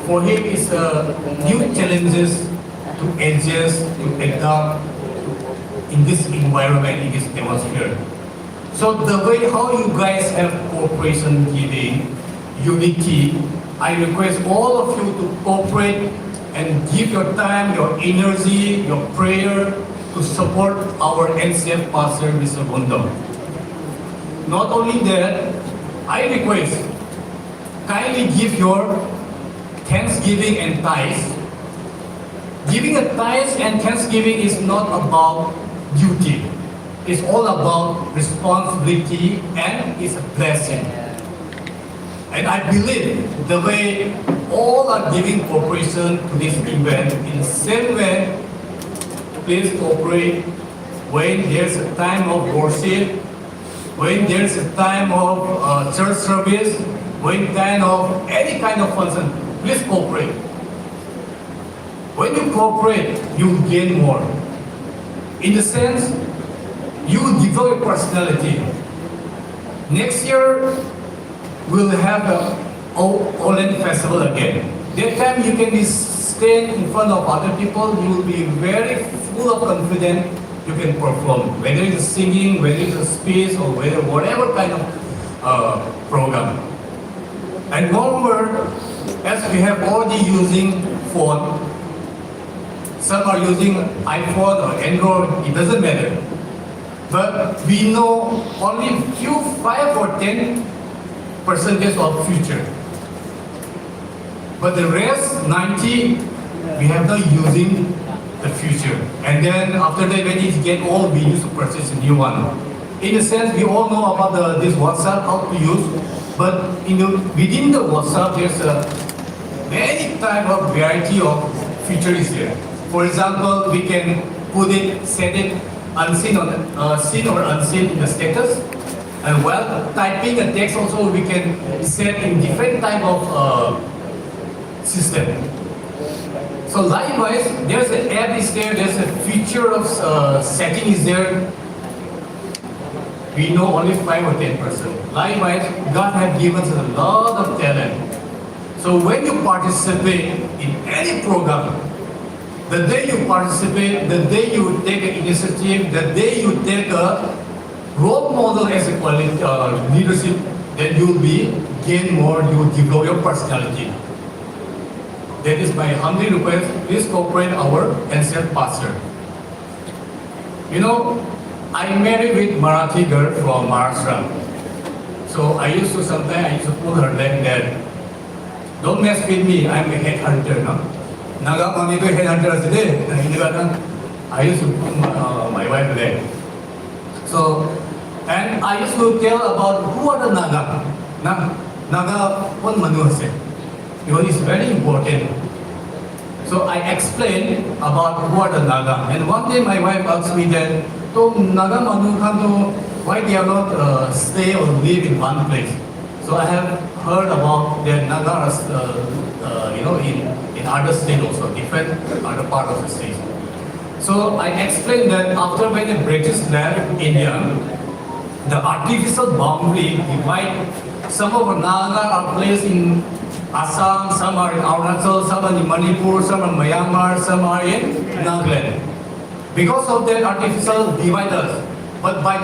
[SPEAKER 8] For him, it's new challenges to adjust, to adapt in this environment, in this atmosphere. So the way how you guys have cooperation, giving, unity, I request all of you to cooperate and give your time, your energy, your prayer to support our NCF pastor, Mr. Bondo. Not only that, I request, kindly give your thanksgiving and tithes. Giving a tithes and thanksgiving is not about duty. It's all about responsibility and it's a blessing. And I believe the way all are giving cooperation to this event, in the same way, please cooperate when there's a time of worship, when there's a time of church service, when time of any kind of function, please cooperate. When you cooperate, you gain more. In the sense, you will develop your personality. Next year, we'll have the Aoleang festival again. That time you can be stand in front of other people, you will be very full of confidence, you can perform. Whether it's singing, whether it's a speech, or whatever kind of program. And moreover, as we have already using phone, some are using iPhone or Android, it doesn't matter. But we know only few 5 or 10% of future. But the rest 90, we have not using the future. And then after that, when it get old, we used to purchase a new one. In a sense, we all know about this WhatsApp, how to use. But within the WhatsApp, there's a many type of variety of features here. For example, we can put it, set it unseen on seen or unseen in the status. And while typing a text also, we can set in different type of system. So likewise, there's an app is there, there's a feature of setting is there. We know only 5 or 10%. Likewise, God has given us a lot of talent. So when you participate in any program, the day you participate, the day you take an initiative, the day you take a role model as a quality leadership, then you will be gain more, you will develop your personality. That is my humble request. Please cooperate our NCF pastor. You know, I married with Marathi girl from Maharashtra. So I used to sometimes pull her leg that don't mess with me, I'm a headhunter. No? Naga mami ko headhunter today. I used to pull my wife leg. So, and I used to tell about who are the Naga. Naga pun manusia. Because it's very important. So I explained about who are the Naga. And one day my wife asked me that, so Naga Manu, why they are not stay or live in one place? So I have heard about the Nagas, in other states also, different other part of the state. So I explained that after when the British left India, the artificial boundary divide. Some of the Naga are placed in Assam, some are in Arunachal, some are in Manipur, some are in Myanmar, some are in Nagaland. Because of that artificial dividers, but by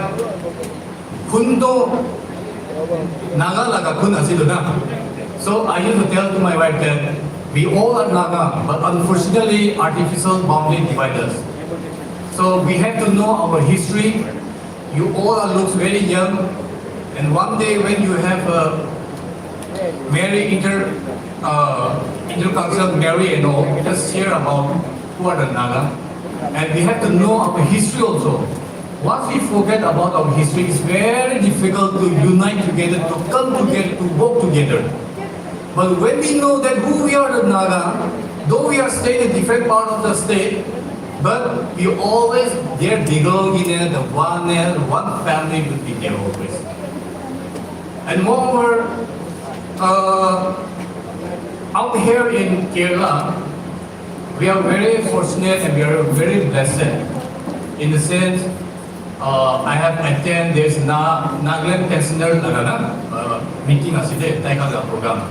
[SPEAKER 8] Kundo Naga laga kun asiduna. So I used to tell to my wife that we all are Naga, but unfortunately artificial boundary dividers. So we have to know our history. You all are looks very young, and one day when you have a marry intercultural marry and all, just hear about who are the Naga. And we have to know our history also. Once we forget about our history, it's very difficult to unite together, to come together, to work together. But when we know that who we are the Naga, though we are staying in different part of the state, but we always, there belong in the one family will be there always. And moreover, out here in Kerala, we are very fortunate and we are very blessed. In the sense, I have attended this Nagaland Pensioner meeting aside Taikaga program.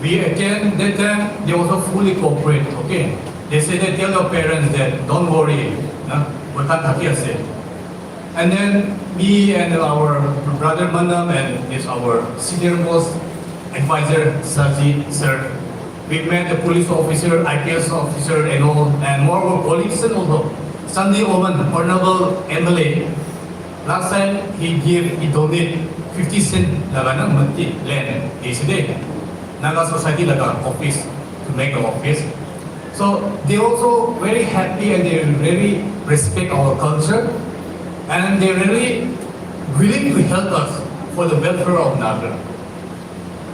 [SPEAKER 8] We attend that time, they also fully cooperate, okay? They say they tell your parents that don't worry, we can't have say. And then me and our brother Mandam and is our senior most advisor Sajid sir, We met the police officer, IPS officer, and all, and more politicians also. Sunday Oman, Honorable MLA, last time he donated 50 cents Naga Mati land yesterday. Naga Society Naga office to make the office. So they also very happy and they really respect our culture and they really willing to help us for the welfare of Naga.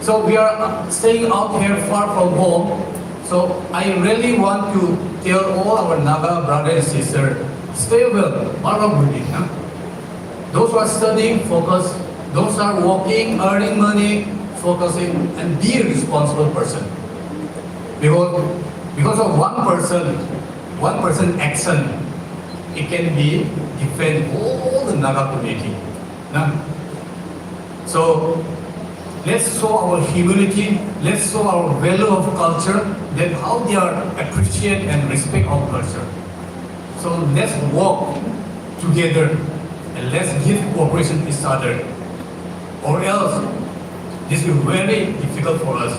[SPEAKER 8] So we are staying out here far from home. So I really want to tell all our Naga brothers and sisters, stay well, huh? Those who are studying, focus. Those who are working, earning money, focusing, and be a responsible person. Because of one person action, it can be defend all the Naga community. Nah? So let's show our humility, let's show our value of culture, that how they are appreciate and respect our culture. So let's work together and let's give cooperation to each other. Or else, this will be very difficult for us.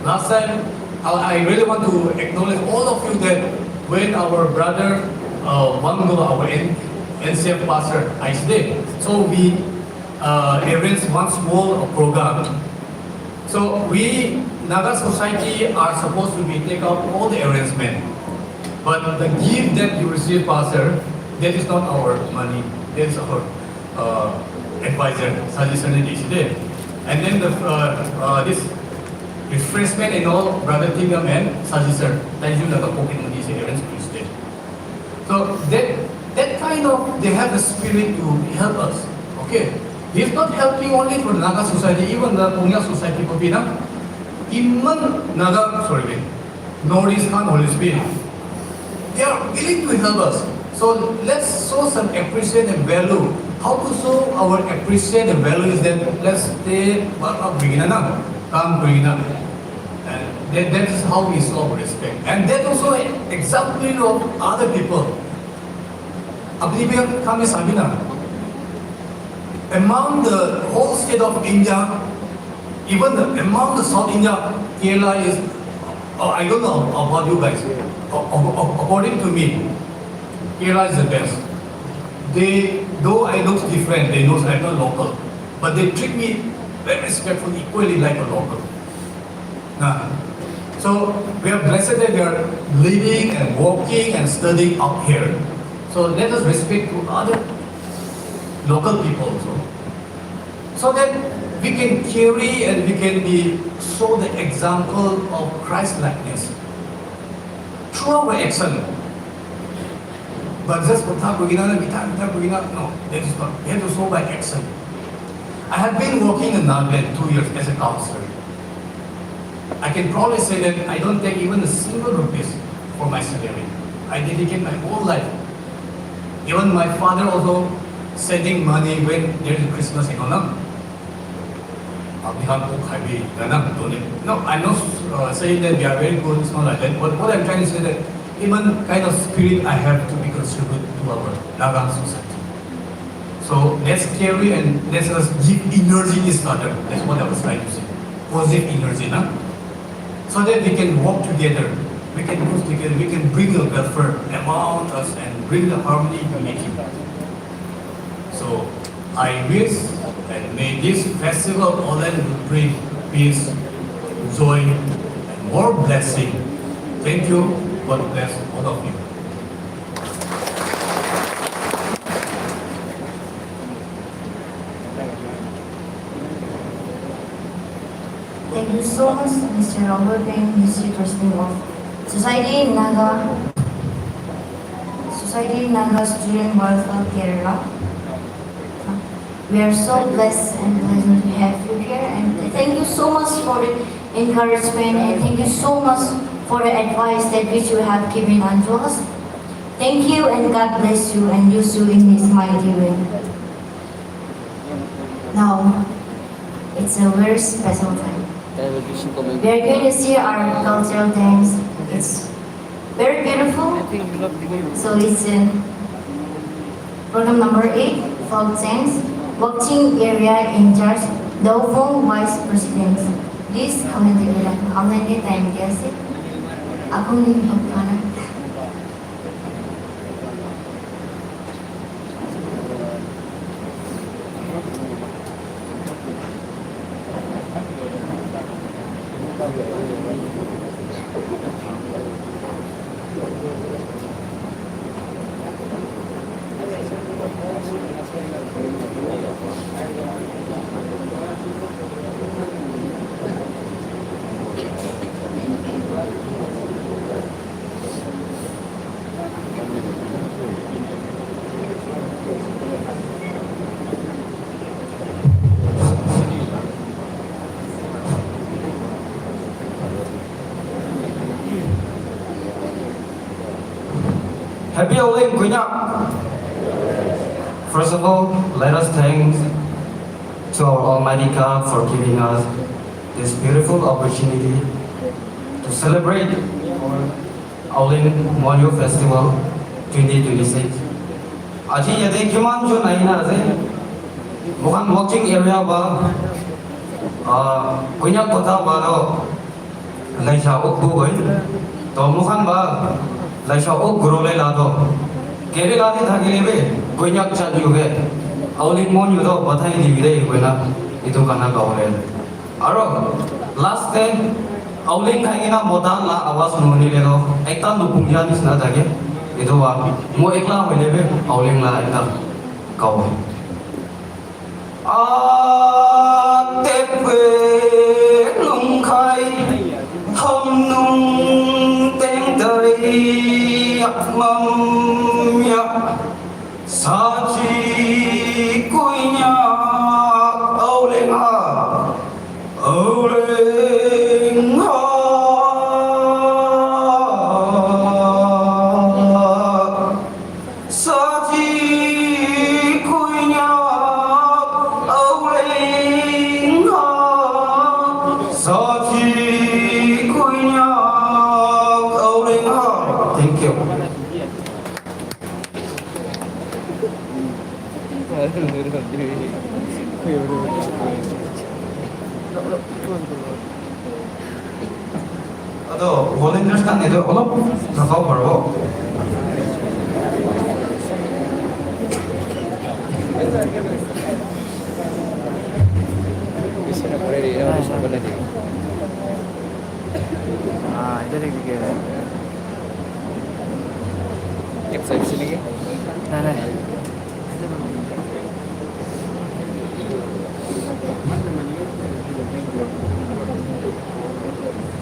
[SPEAKER 8] Last time, I really want to acknowledge all of you that when our brother, our NCF pastor, ISD, so we arranged one small program. So we, Naga Society, are supposed to be take up all the arrangement. But the gift that you receive, pastor, that is not our money. That is our advisor, suggestion yesterday. And then this refreshment and all, Brother Tingam and suggestion, thank you, Naga Pocket Money arrangement today. So that kind of, they have the spirit to help us. Okay. He's not helping only for Naga society, even the Konyak society of Vietnam. Even Naga, Northeast and Holy Spirit. They are willing to help us. So let's show some appreciation and value. How to show our appreciation and value is that let's stay come and that is how we show our respect. And that also example of other people. Among the whole state of India, even among the South India, Kerala is, I don't know about you guys, according to me, Kerala is the best. Though I look different, they know I'm not local, but they treat me very respectfully, equally like a local. So we are blessed that we are living and working and studying up here. So let us respect to other local people also, so that we can carry and we can show the example of Christ-likeness through our action. But just no, that is not. We have to show by action. I have been working in Nagaland 2 years as a counselor. I can probably say that I don't take even a single rupees for my salary. I dedicate my whole life. Even my father also sending money when there is Christmas in Olam. No, I'm not saying that we are very good, it's not like that. But what I'm trying to say that even kind of spirit I have to be contributed to our Naga society. So let's carry and let us give energy to each other. That's what I was trying to say. Positive energy, no? So that we can work together. We can move together. We can bring the welfare among us and bring the harmony and unity. So I wish and may this festival of Aoleang bring peace, joy, and more blessing. Thank you. God bless all of you.
[SPEAKER 4] Thank you so much, Mr. Robert and Mr. President of Society Naga Student Welfare Kerala. We are so blessed and pleasant to have you here, and thank you so much for the encouragement and thank you so much for the advice that which you have given unto us. Thank you and God bless you and use you in His mighty way. Now, it's a very special time. We are going to see our cultural dance. It's very beautiful. So it's program number 8, folk dance, watching area in charge, Dovong Vice President. Please comment together. Online के time कैसे? Aku नहीं भगवाना.
[SPEAKER 2] Happy Aoleang Konyak. First of all, let us thank to our Almighty God for giving us this beautiful opportunity to celebrate our Aoleang Monyo Festival 2026. Aji yade kiman jo nahi na ase, bukan watching area ba, Konyak kota ba do, laisa ukbu boy, to bukan ba. लाइसा ओ गुरोले लादो केरे लादे थाके लेबे कोइन्याक चाजुगे आउलिंग मोन युदो बधाई दिबिदे कोइना इतो काना गावले आरो लास्ट डे आउलिंग खाइना मोदान ला आवाज नोनि लेनो एकता लुपुंगिया निसना थाके इतो वा मो एकला होइलेबे आउलिंग ला एकता गाव आ तेपे लुंखाई हम नुं तें दई mâm nhạc sa chi Konyak Aoleang Aoleang sa chi Konyak Aoleang sa chi Konyak Aoleang. Thank you. Aduh, volunteers kan itu kalau nakau baru.
[SPEAKER 3] Itu lagi kira. Exception lagi. Nah.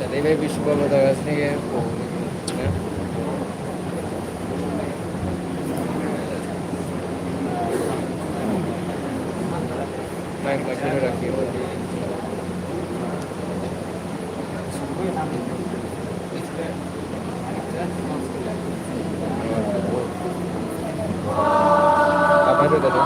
[SPEAKER 3] Tadi baby suka berdagas ni ke? Main macam ni lagi. Apa itu tadi?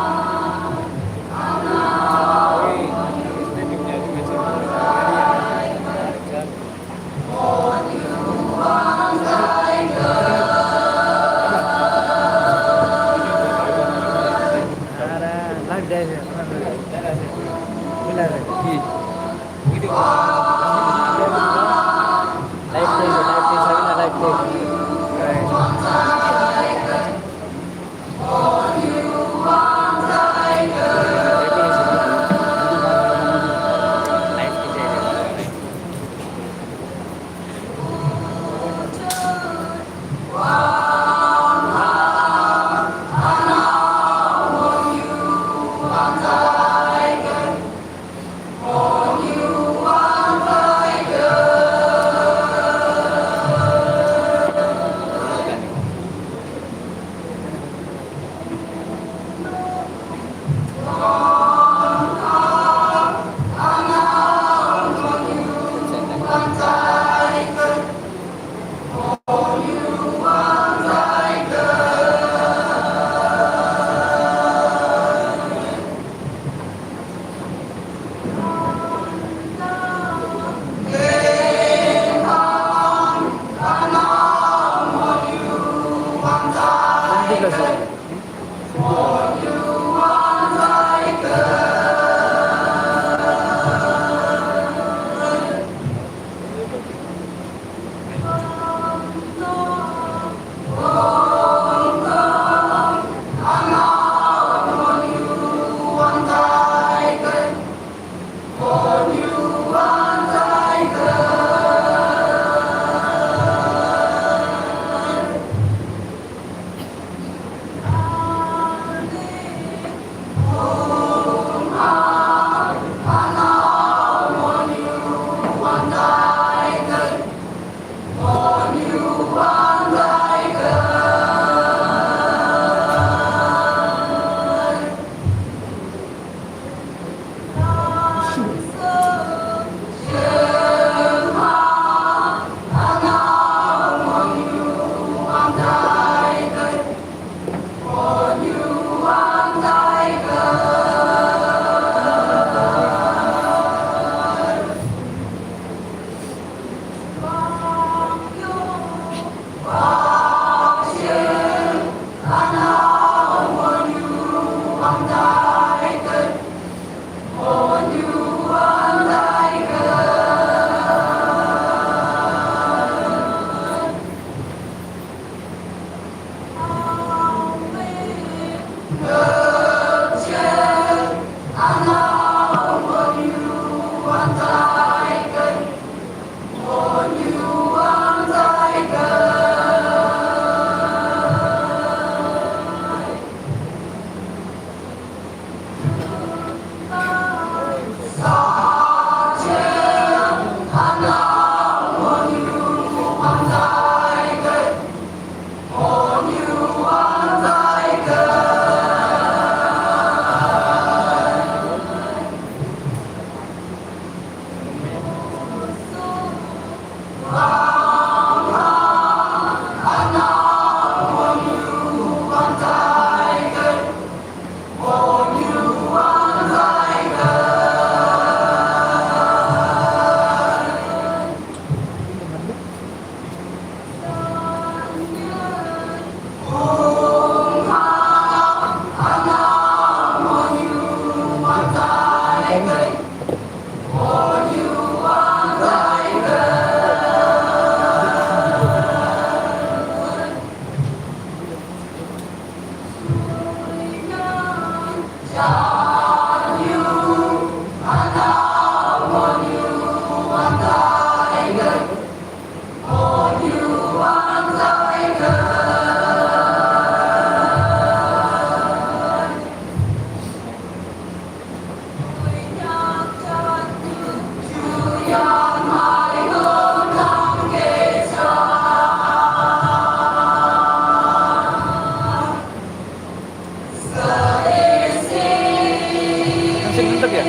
[SPEAKER 3] Sebentar ya.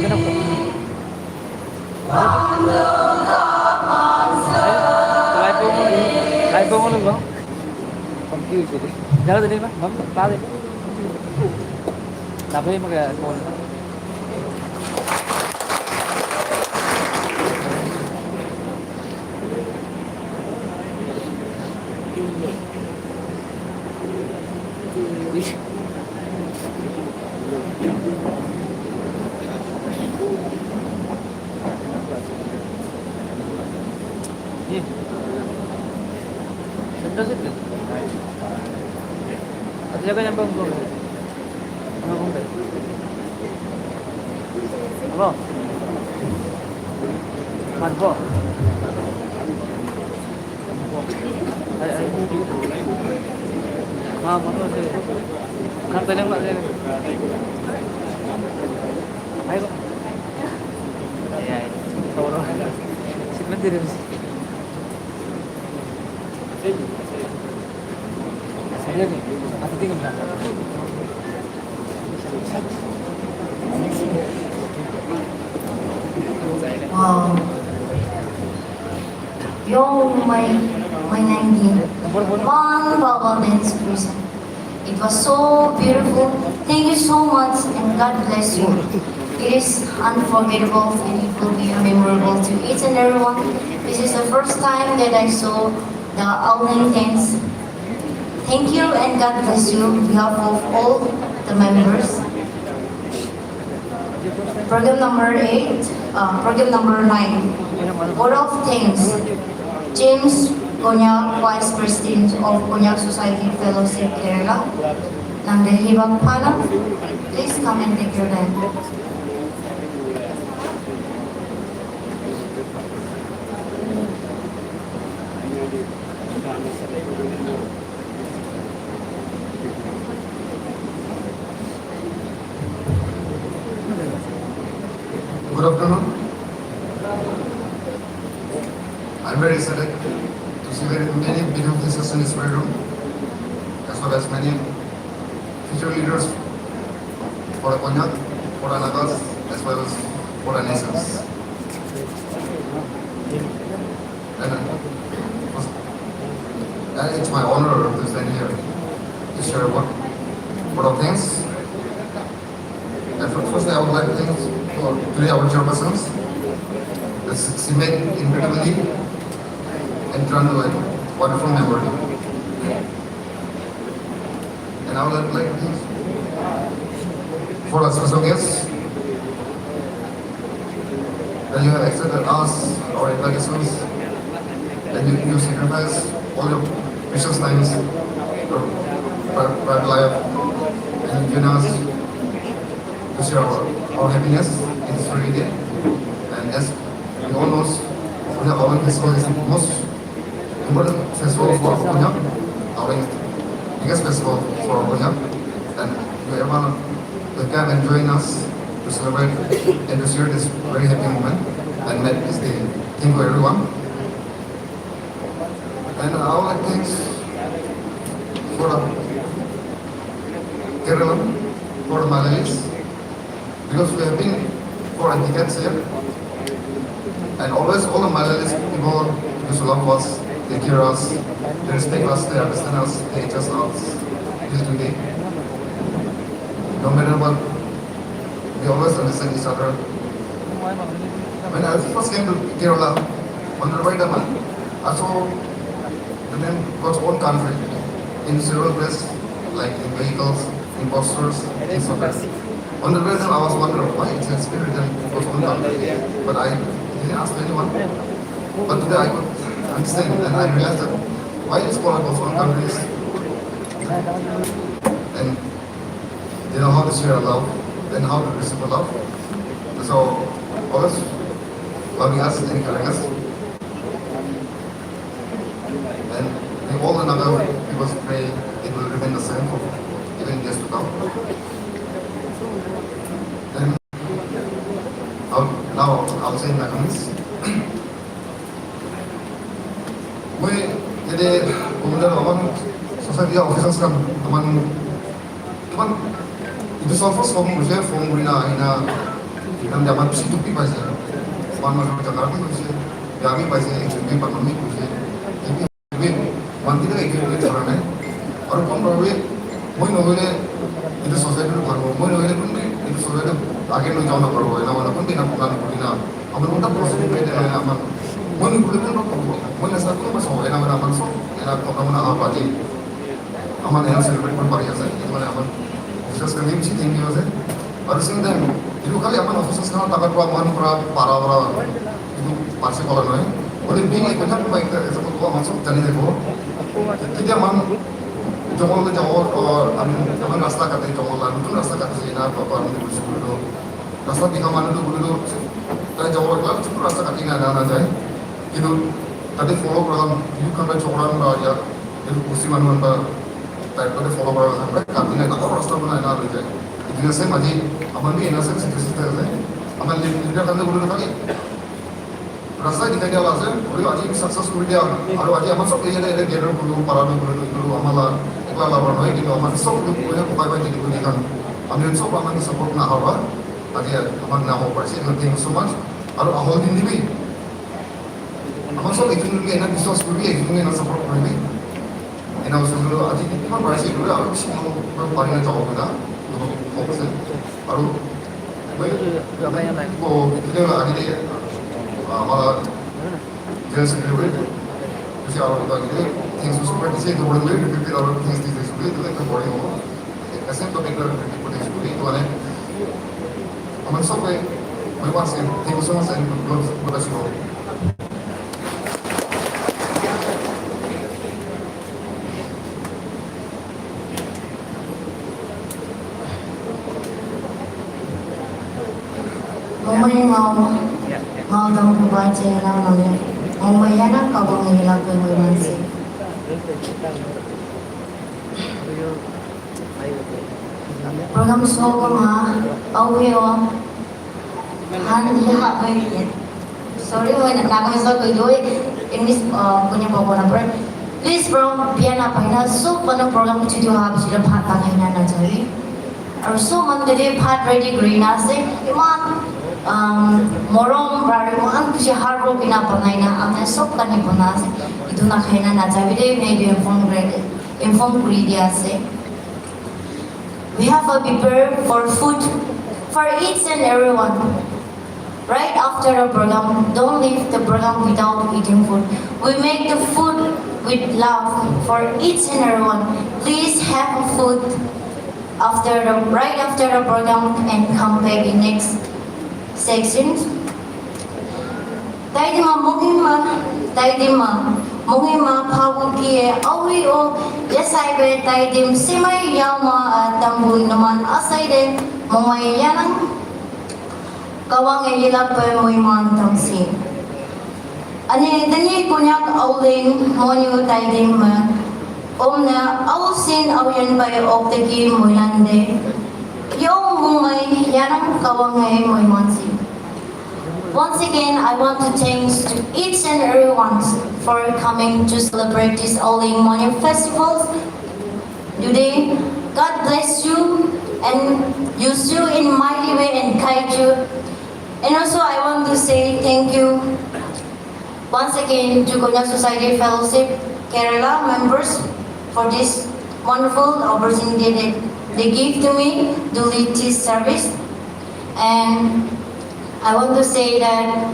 [SPEAKER 3] Kenapa? Live mo lang ba? Confused eh. Dala din ba? Ma'am, pare. Dapat mag-phone. Sandal sih. Ada jaga yang bangku. Apa bangku? Apa? Manpo. Ah, manpo sih. Kan tadi mak saya. Ayo. Ya, toro. Sebentar deh. Saya nih, aku tinggal berangkat.
[SPEAKER 4] Wow. You're my 19. One Baba dance person. It was so beautiful. Thank you so much and God bless you. It is unforgettable and it will be memorable to each and everyone. This is the first time that I saw the Aoleang dance. Thank you and God bless you on behalf of all the members. Program number 9. Word of thanks. James Konyak, Vice President of Konyak Society Fellowship Kerala. Nang Hibak Pana, please come and take your time.
[SPEAKER 9] Good afternoon. I'm very excited to see very many beautiful faces in this room, as well as many future leaders for the Konyak, for the Nagas, as well as for the nations. And it's my honor to stand here to share what of things. And firstly, I would like to thank today our chairpersons. She made incredibly and turned to a wonderful memory. And I would like to thank for our special guests that you have accepted us, our invitations, and you sacrifice all your precious times bright life and join us to share our happiness in this very day. And as we all know, Konyak Aoleang festival is the most important festival for Konyak Aoleang, biggest festival for Konyak, and everyone will come and join us to celebrate and to share this very happy moment and make this day. Thank you everyone. And I would like to thank for the Kerala, for the Malayalis, because we have been for decades here, and always all the Malayalis people used to love us, they care us, they respect us, they understand us, they teach us till today. No matter what, we always understand each other. When I first came to Kerala, on the right I saw the name God's own country in several places, like in vehicles, in posters, in somewhere. On the way I was wondering why it's spirit in God's own country, but I didn't ask anyone. But today I could understand and I realized that why it's called God's own countries. And they know how to share love, and how to receive love. So always loving us and caring us. And we all and other people pray it will remain the same for even years to come. Then now I'll say my comments. Jadi kemudian aman society officers kan aman cuman itu solvers form musuh form gurina ina dalam zaman situ pi pasti aman macam Jakarta musuh yami pasti ekstrim ekonomi musuh tapi manti kan ekstrim orang ni orang pun berwe moi nohole itu society tu baru moi nohole pun itu society agen lo jauh nak berwe nama pun tidak bukan gurina aman pun tak proses itu ada aman moi nohole pun tak berwe moi nasa pun masuk nama aman so enak kau mana apa di aman yang celebrate pun pari asal itu mana aman just kami mesti tinggi aja. Ada sih dan itu kali aman officer sekarang takkan perumahan para itu masih kalau nih. Oleh bingung ikutnya pun baik itu kalau masuk jadi deko. Kita aman jomol itu jauh aman rasta kata jomol lalu itu rasta kata sih nak apa itu dulu. Rasta di kamar itu dulu dan jauh lalu itu rasta kata ini ada aja. Itu tadi follow program itu kan coran ya itu kursi mana type করে follow করা আমরা কাটিনা না রাস্তা বানায় না রয়ে যায় ইতিহাসে মাঝে আমার বি এনএসএস সিস্টেম আছে আমার লিডার কান্দে বলে থাকে রাস্তা দিকে দেওয়া আছে ওই আজি সাকসেসফুল দেওয়া আর আজি আমার সব এই জায়গায় গেরো গুলো পারানো গুলো আমালা একলা লাভার হয় কিন্তু আমার সব লোক বলে কোপাই পাই দিদি বলি কারণ আমি সব আমাকে সাপোর্ট না হওয়া আজি আমার নাম পাইছে থ্যাংক সো মাচ আর আহল দিন দিবি আমার সব একজনকে এনা বিশ্বাস করবি একজনকে এনা সাপোর্ট করবি এনা সবগুলো আজি কিমান পাইছে এগুলো আর বেশি পারি না যাবো না ফোকাসে আর ভিডিও আগে আমার জেনারেল সেক্রেটারি বেশি আর আগে থিংস সুপার দিছে তো বড় করে রিপিট আর থিংস দিছে সুপার তো একটা বড় হলো এসে তো একটা রিপিট করে সুপার তো মানে আমার সবাই মই পাশে thank you so much and God bless you
[SPEAKER 4] mau dong baca namanya mau ya nak kau mengilang kemuliaan program sekolah mah awio han ya baik sorry mau nak kau so kau English punya bawa number please bro biar apa ina so pada program itu dia habis sudah patah ina na jadi और सो मन तेरे भात ready green आसे इमान मोरम बारे मान कुछ hard work इना बनाइना आपने सब करने बना से इधर ना खाना ना चाहिए दे मैं भी inform करी दिया से we have a prepare for food for each and everyone right after the program don't leave the program without eating food we make the food with love for each and everyone please have a food right after the program and come back in next section. Tayo di ma Mongi ma pabuki awi o yasai be taidim simai yama tambun naman asai de mongai yanang kawang ilap pe moi man tamsi. Ani dani Konyak Aoleang monyu taidim ma omna ausin awian bay oktegi moilande. Yung mongai yanang kawang moi mansi. Once again, I want to thank to each and everyone for coming to celebrate this Aoleang Morning Festival today. God bless you and use you in mighty way and guide you. And also, I want to say thank you once again to Konyak Society Fellowship Kerala members for this wonderful opportunity that they give to me to lead this service. And I want to say that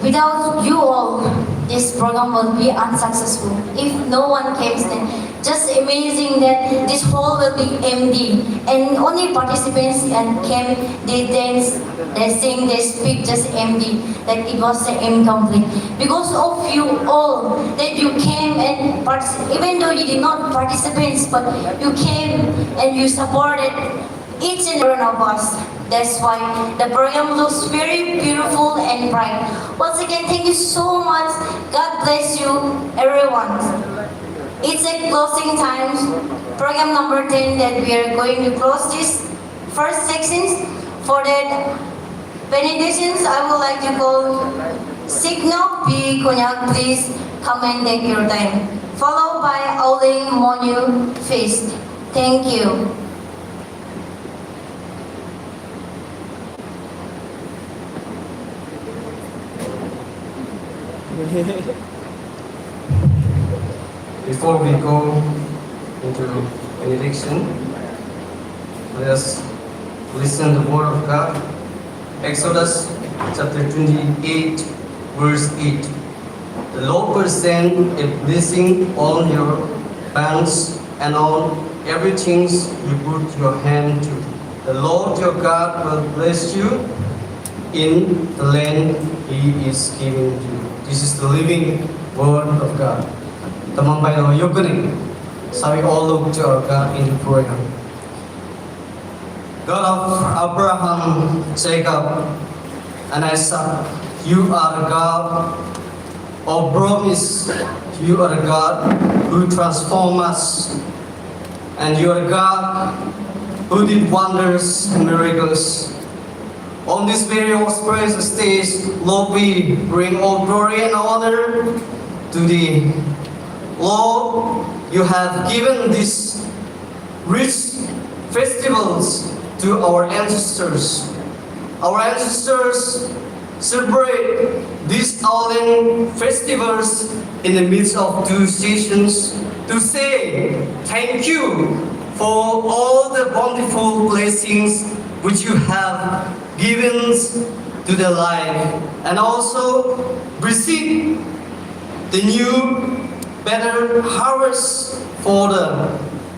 [SPEAKER 4] without you all, this program will be unsuccessful. If no one came, then just amazing that this hall will be empty and only participants and came, they dance, they sing, they speak, just empty. That it was incomplete. Because of you all, that you came and even though you did not participate, but you came and you supported each and every one of us. That's why the program looks very beautiful and bright. Once again, thank you so much. God bless you, everyone. It's a closing time. Program number 10 that we are going to close this first sections. For that benedictions, I would like to call Signal P. Konyak. Please come and take your time. Followed by Aoleang Monyu Feast. Thank you.
[SPEAKER 5] Before we go into benediction, let us listen to the word of God. Exodus chapter 28, verse 8. The Lord will send a blessing on your lands and on everything you put your hand to. The Lord your God will bless you in the land He is giving you. This is the living word of God. Tamang bayo yukuning. So we all look to our God in prayer. God of Abraham, Jacob, and Isaac, you are the God of promise. You are the God who transforms us. And you are the God who did wonders and miracles. On this very auspicious stage, Lord, we bring all glory and honor to Thee. Lord, You have given these rich festivals to our ancestors. Our ancestors celebrate these Aoleang festivals in the midst of two seasons to say thank you for all the wonderful blessings which you have given to their life, and also receive the new, better harvest for the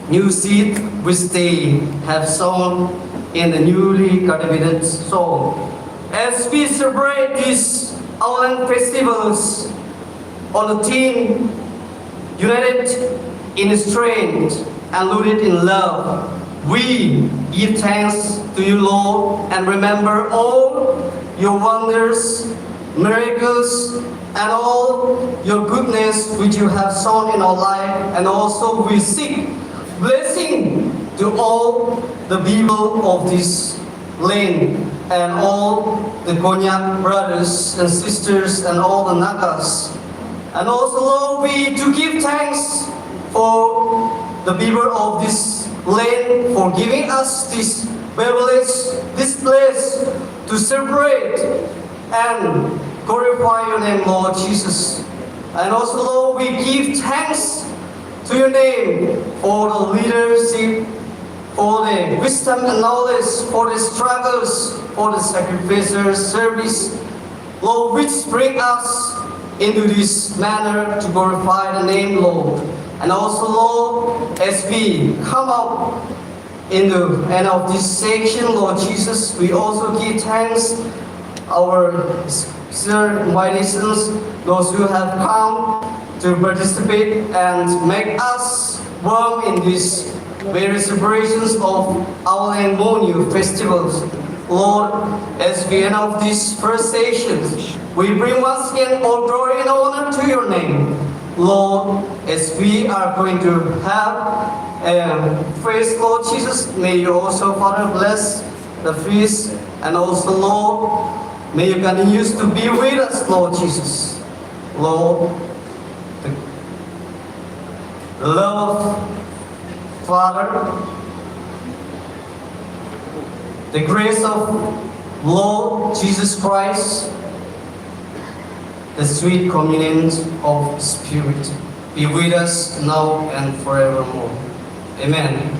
[SPEAKER 5] new seed which they have sown in the newly cultivated soil. As we celebrate these Aoleang festivals on the theme, united in strength and rooted in love, we give thanks to you, Lord, and remember all your wonders, miracles, and all your goodness which you have sown in our life. And also we seek blessing to all the people of this land and all the Konyak brothers and sisters and all the Nagas. And also, Lord, we to give thanks for the people of this land for giving us this privilege, this place to celebrate and glorify your name, Lord Jesus. And also, Lord, we give thanks to your name for the leadership, for the wisdom and knowledge, for the struggles, for the sacrificial service, Lord, which bring us into this manner to glorify the name, Lord. And also, Lord, as we come up in the end of this section, Lord Jesus, we also give thanks our sister invitations, those who have come to participate and make us warm in these various celebrations of Aoleang Monyu festivals. Lord, as we end of these first sessions, we bring once again all glory and honor to your name. Lord, as we are going to have praise, Lord Jesus, may you also, Father, bless the feast, and also, Lord, may you continue to be with us, Lord Jesus. Lord, the love of Father, the grace of Lord Jesus Christ, the sweet communion of Spirit be with us now and forevermore. Amen.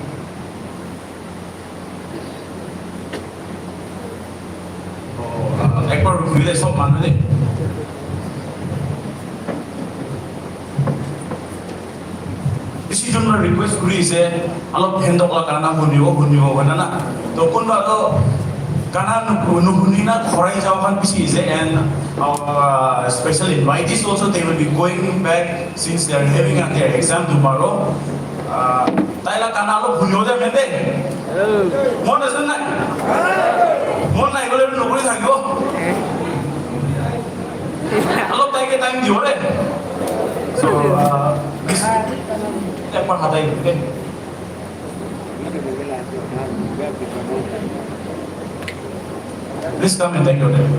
[SPEAKER 6] एक बार रुकिए सब मान ले इसी जो मैं request करी से अलग हैंडल का गाना हुनियो बना ना तो कौन बात तो गाना नुहुनी ना खोराई जावान किसी से and our special invitees also they will be going back since they are having their exam tomorrow. ताइला गाना लो हुनियो दे मेंदे मोन नसन ना मोन ना इगले नुकुरी थाकियो अलग ताइ के टाइम दियो रे so this एक बार हाथाई okay. Please come and take your time.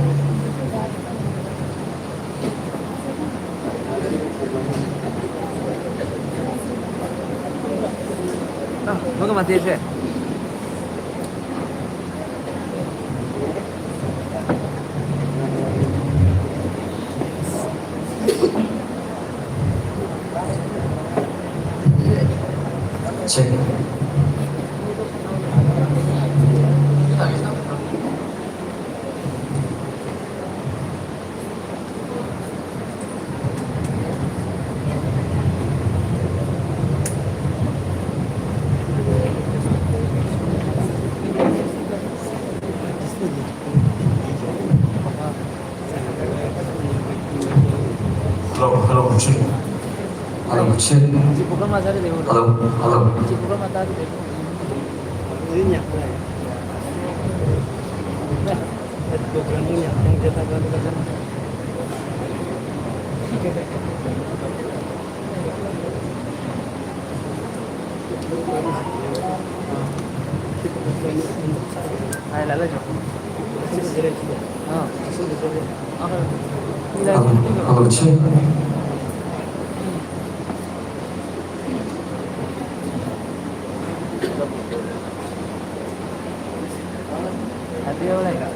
[SPEAKER 3] Mau ke mati sih?
[SPEAKER 5] Check.
[SPEAKER 6] Hello, Kuchin.
[SPEAKER 5] Hello, Kuchin.
[SPEAKER 3] Bukan masalah deh.
[SPEAKER 5] Hello.
[SPEAKER 3] Bukan masalah deh. Ini nyak lah. Itu berani nyak yang kita lakukan. Hai lalu jom.
[SPEAKER 5] Hello, Kuchin.
[SPEAKER 3] Hati Aoleang tak?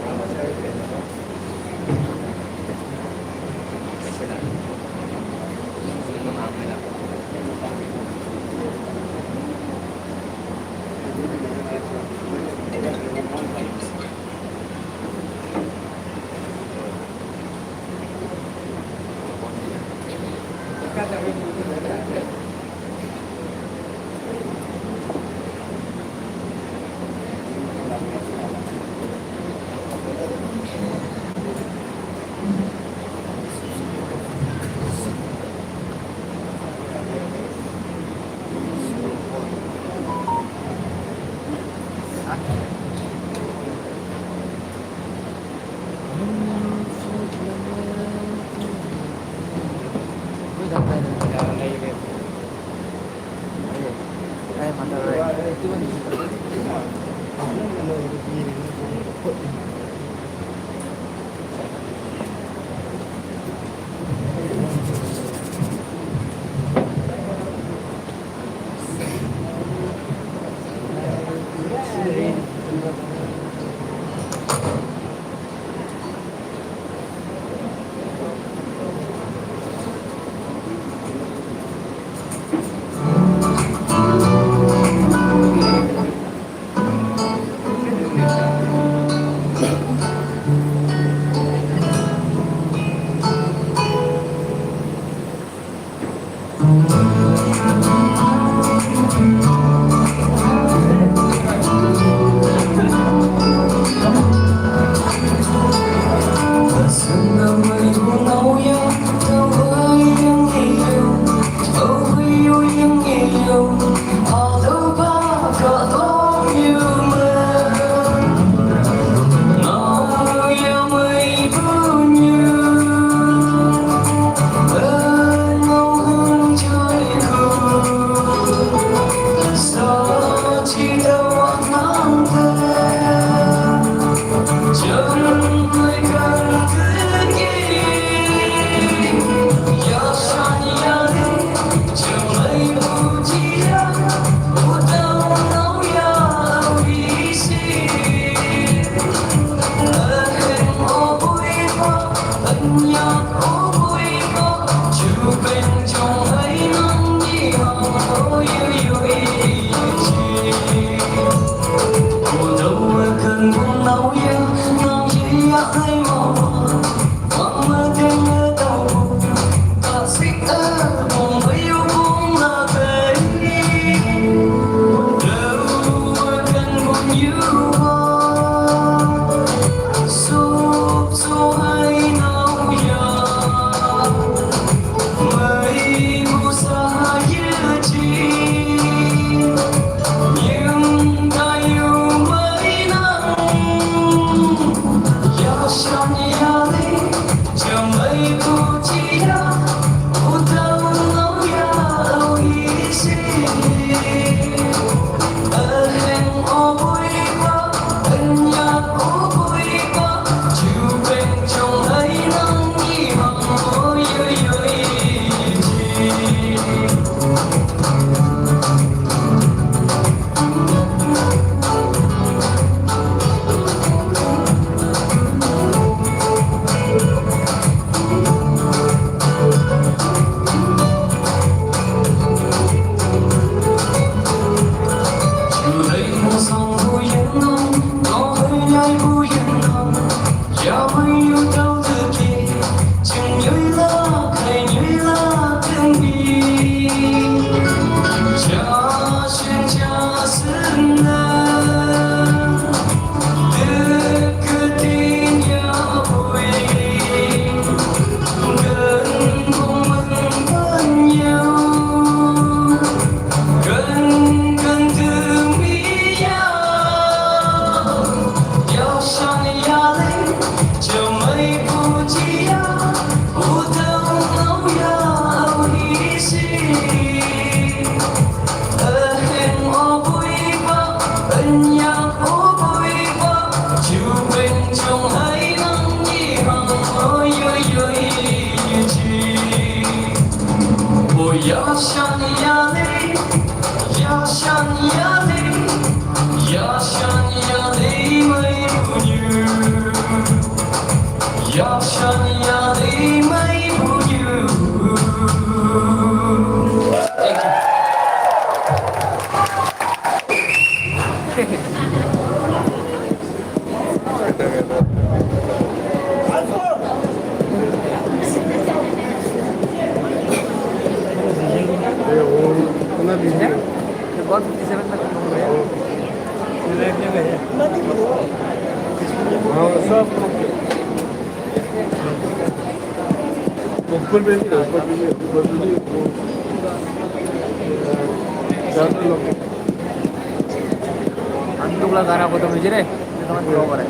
[SPEAKER 3] Antuklah karena foto begini nih, teman teman.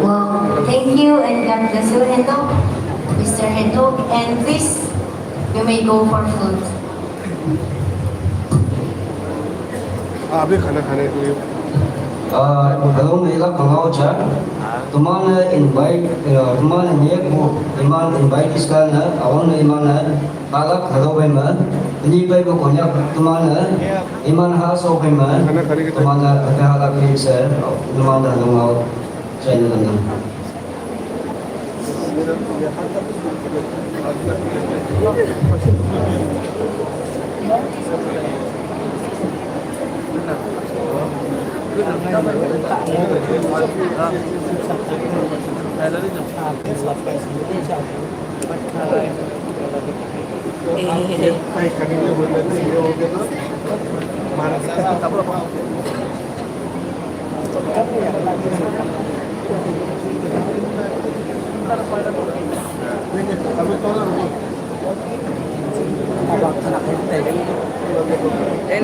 [SPEAKER 4] Wow, thank you and God bless you, Hendo, Mr. Hendo, and please, you may go for food.
[SPEAKER 9] अभी खाना खाने के लिए
[SPEAKER 2] Hello, mga Konyak Aoleang. Tumana invite, tumana niyak mo, iman invite iska na, awang na iman na, balak hello bay ma, hindi bay ko Konyak, tumana, iman haso bay ma, tumana pagkahalak kayo sir, tumana lungaw sa inyo lang.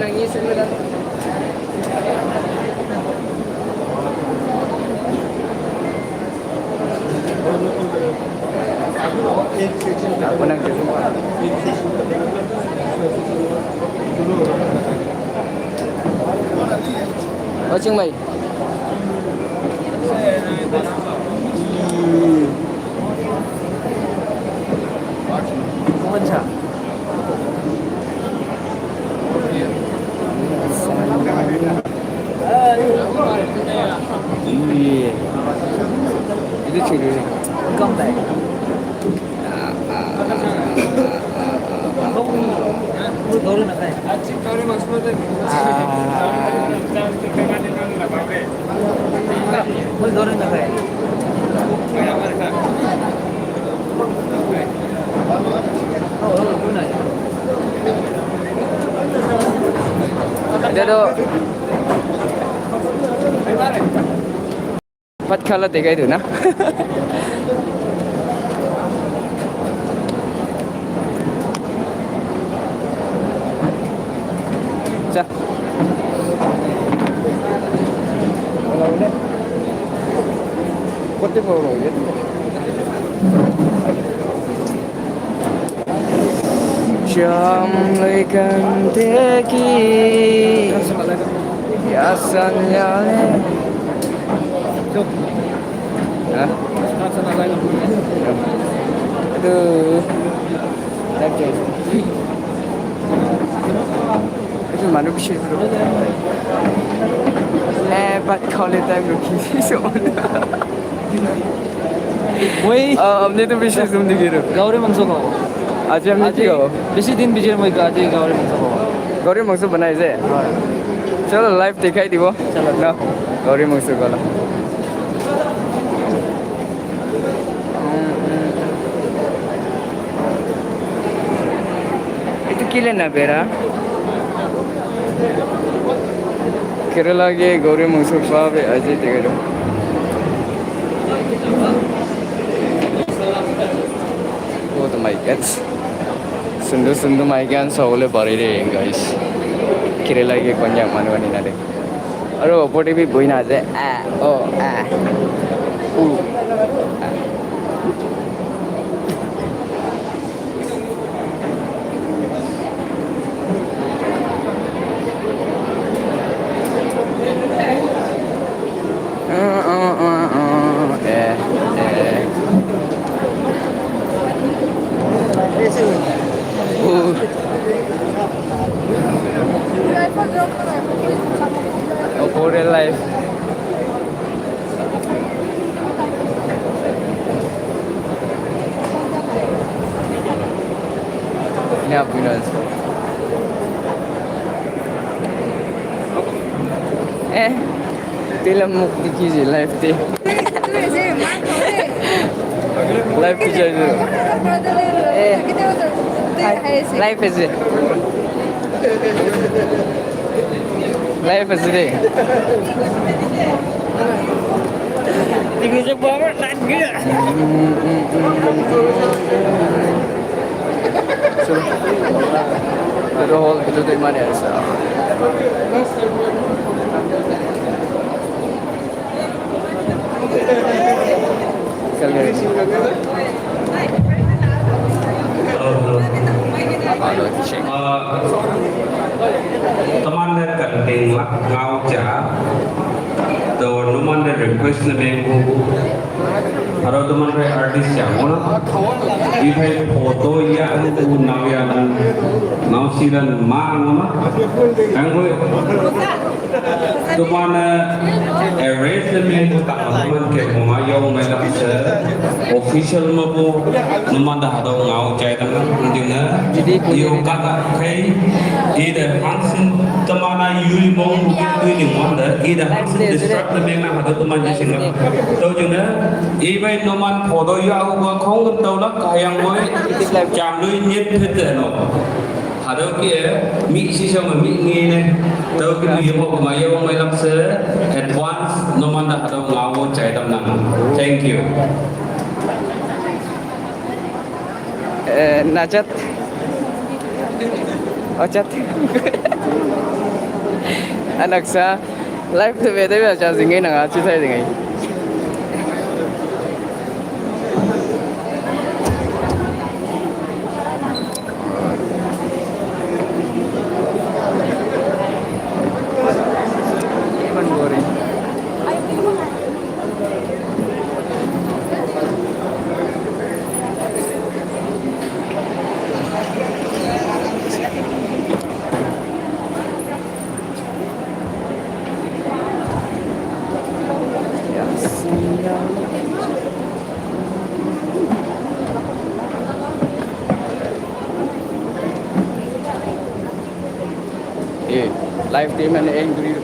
[SPEAKER 3] Nangis mo lang. Ako nang gusto. Watching mai. Kumaca. Itu ciri. Gambar. Gauri na kaya. Gauri maksud mo gauri na kaya. Ada do. Pat kala degai tu na. 자. 꽃대 보러 오게. Jamlaikan teki Yasan yale Hah? Aduh Itu mana bisa bro Hebat kau letak bro Kisi semua
[SPEAKER 10] वही
[SPEAKER 3] हमने तो विशेष तुम दिखे रहो
[SPEAKER 10] गौरी मंगसो को
[SPEAKER 3] आज हमने क्या हो
[SPEAKER 10] बेसी दिन बिजर मैं आज गौरी मंगसो को
[SPEAKER 3] गौरी मंगसो बनाए से चलो लाइव दिखाई दिवो चलो ना गौरी मंगसो को ला itu kile na bera Kerala ke Gauri मंगसो पावे आज दिखे रहो Oh my god. Sundu my god sole bari re guys. Kerala ke Konyak manwani na de. Aro opor bhi boi na je. Korean life. Kanya Aoleang. Tilam mukti kiji live ti. Live ti jai dulu. Live aja. Live aja deh. Tinggal sebawa lagi. So, itu hall itu di mana ya?
[SPEAKER 6] Teman dan kanting lak ngau cha, tuh teman dan request nih Kalau teman saya artis yang mana, ini foto yang tu nawian nausiran mana, kan gue teman arrangement tak teman ke memayau mereka official maupun teman dah tahu ngau cai tangan pentingnya, iyo kata kai, ida hansen teman yuri mong itu ni mana, ida hansen distract dengan ada teman di sini, tahu juga, iba noman photo ya aku buat kong tahu lah kayang gue jam lu nyet hete no ada kia mi si sama mi ni ne tahu kita yang mau kemaya orang malam se advance noman dah ada ngau cai tam nang thank you
[SPEAKER 3] Najat Ojat anak sa live tu beda beda singai nang aci saya singai live team and angry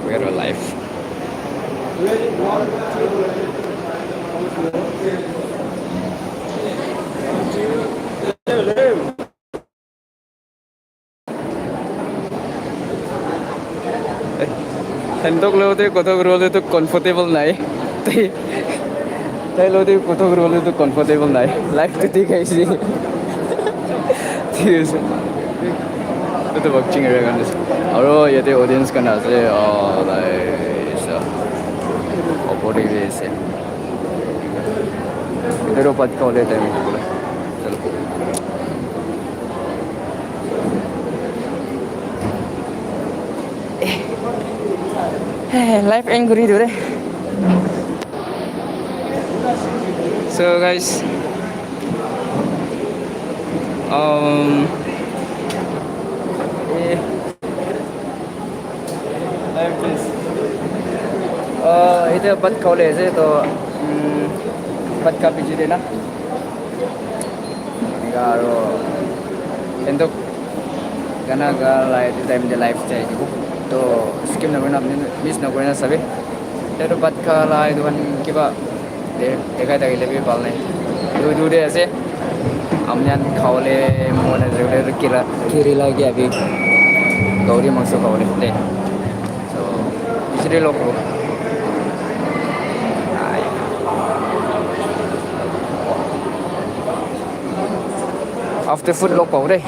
[SPEAKER 3] we're live Hentok lo tu kotor roll tu comfortable naik Tay lo tu kotor roll tu comfortable naik live tu tiga isi Serius itu watching area kan Aro ya tu audience kan ada like opposite ways इधर ऊपर call है time को बोला चलो live angry dulu deh so guys live please itu buat college itu buat kapi jadi na kalau untuk karena kalau time the live stage itu तो skip ना करना miss ना करना सभी तो बात का ला itu kan kita देखा था कि lebih पालने दो दे ऐसे हमने खाओले मोने रेगुलर kiri lagi अभी गौरी मांगसो खाओले ले so इसलिए लोग after food लोग खाओले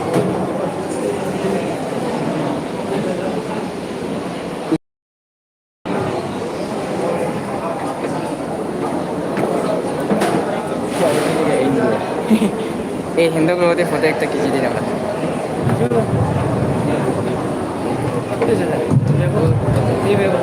[SPEAKER 3] Hindu kalau dia foto kita kiji dia nak.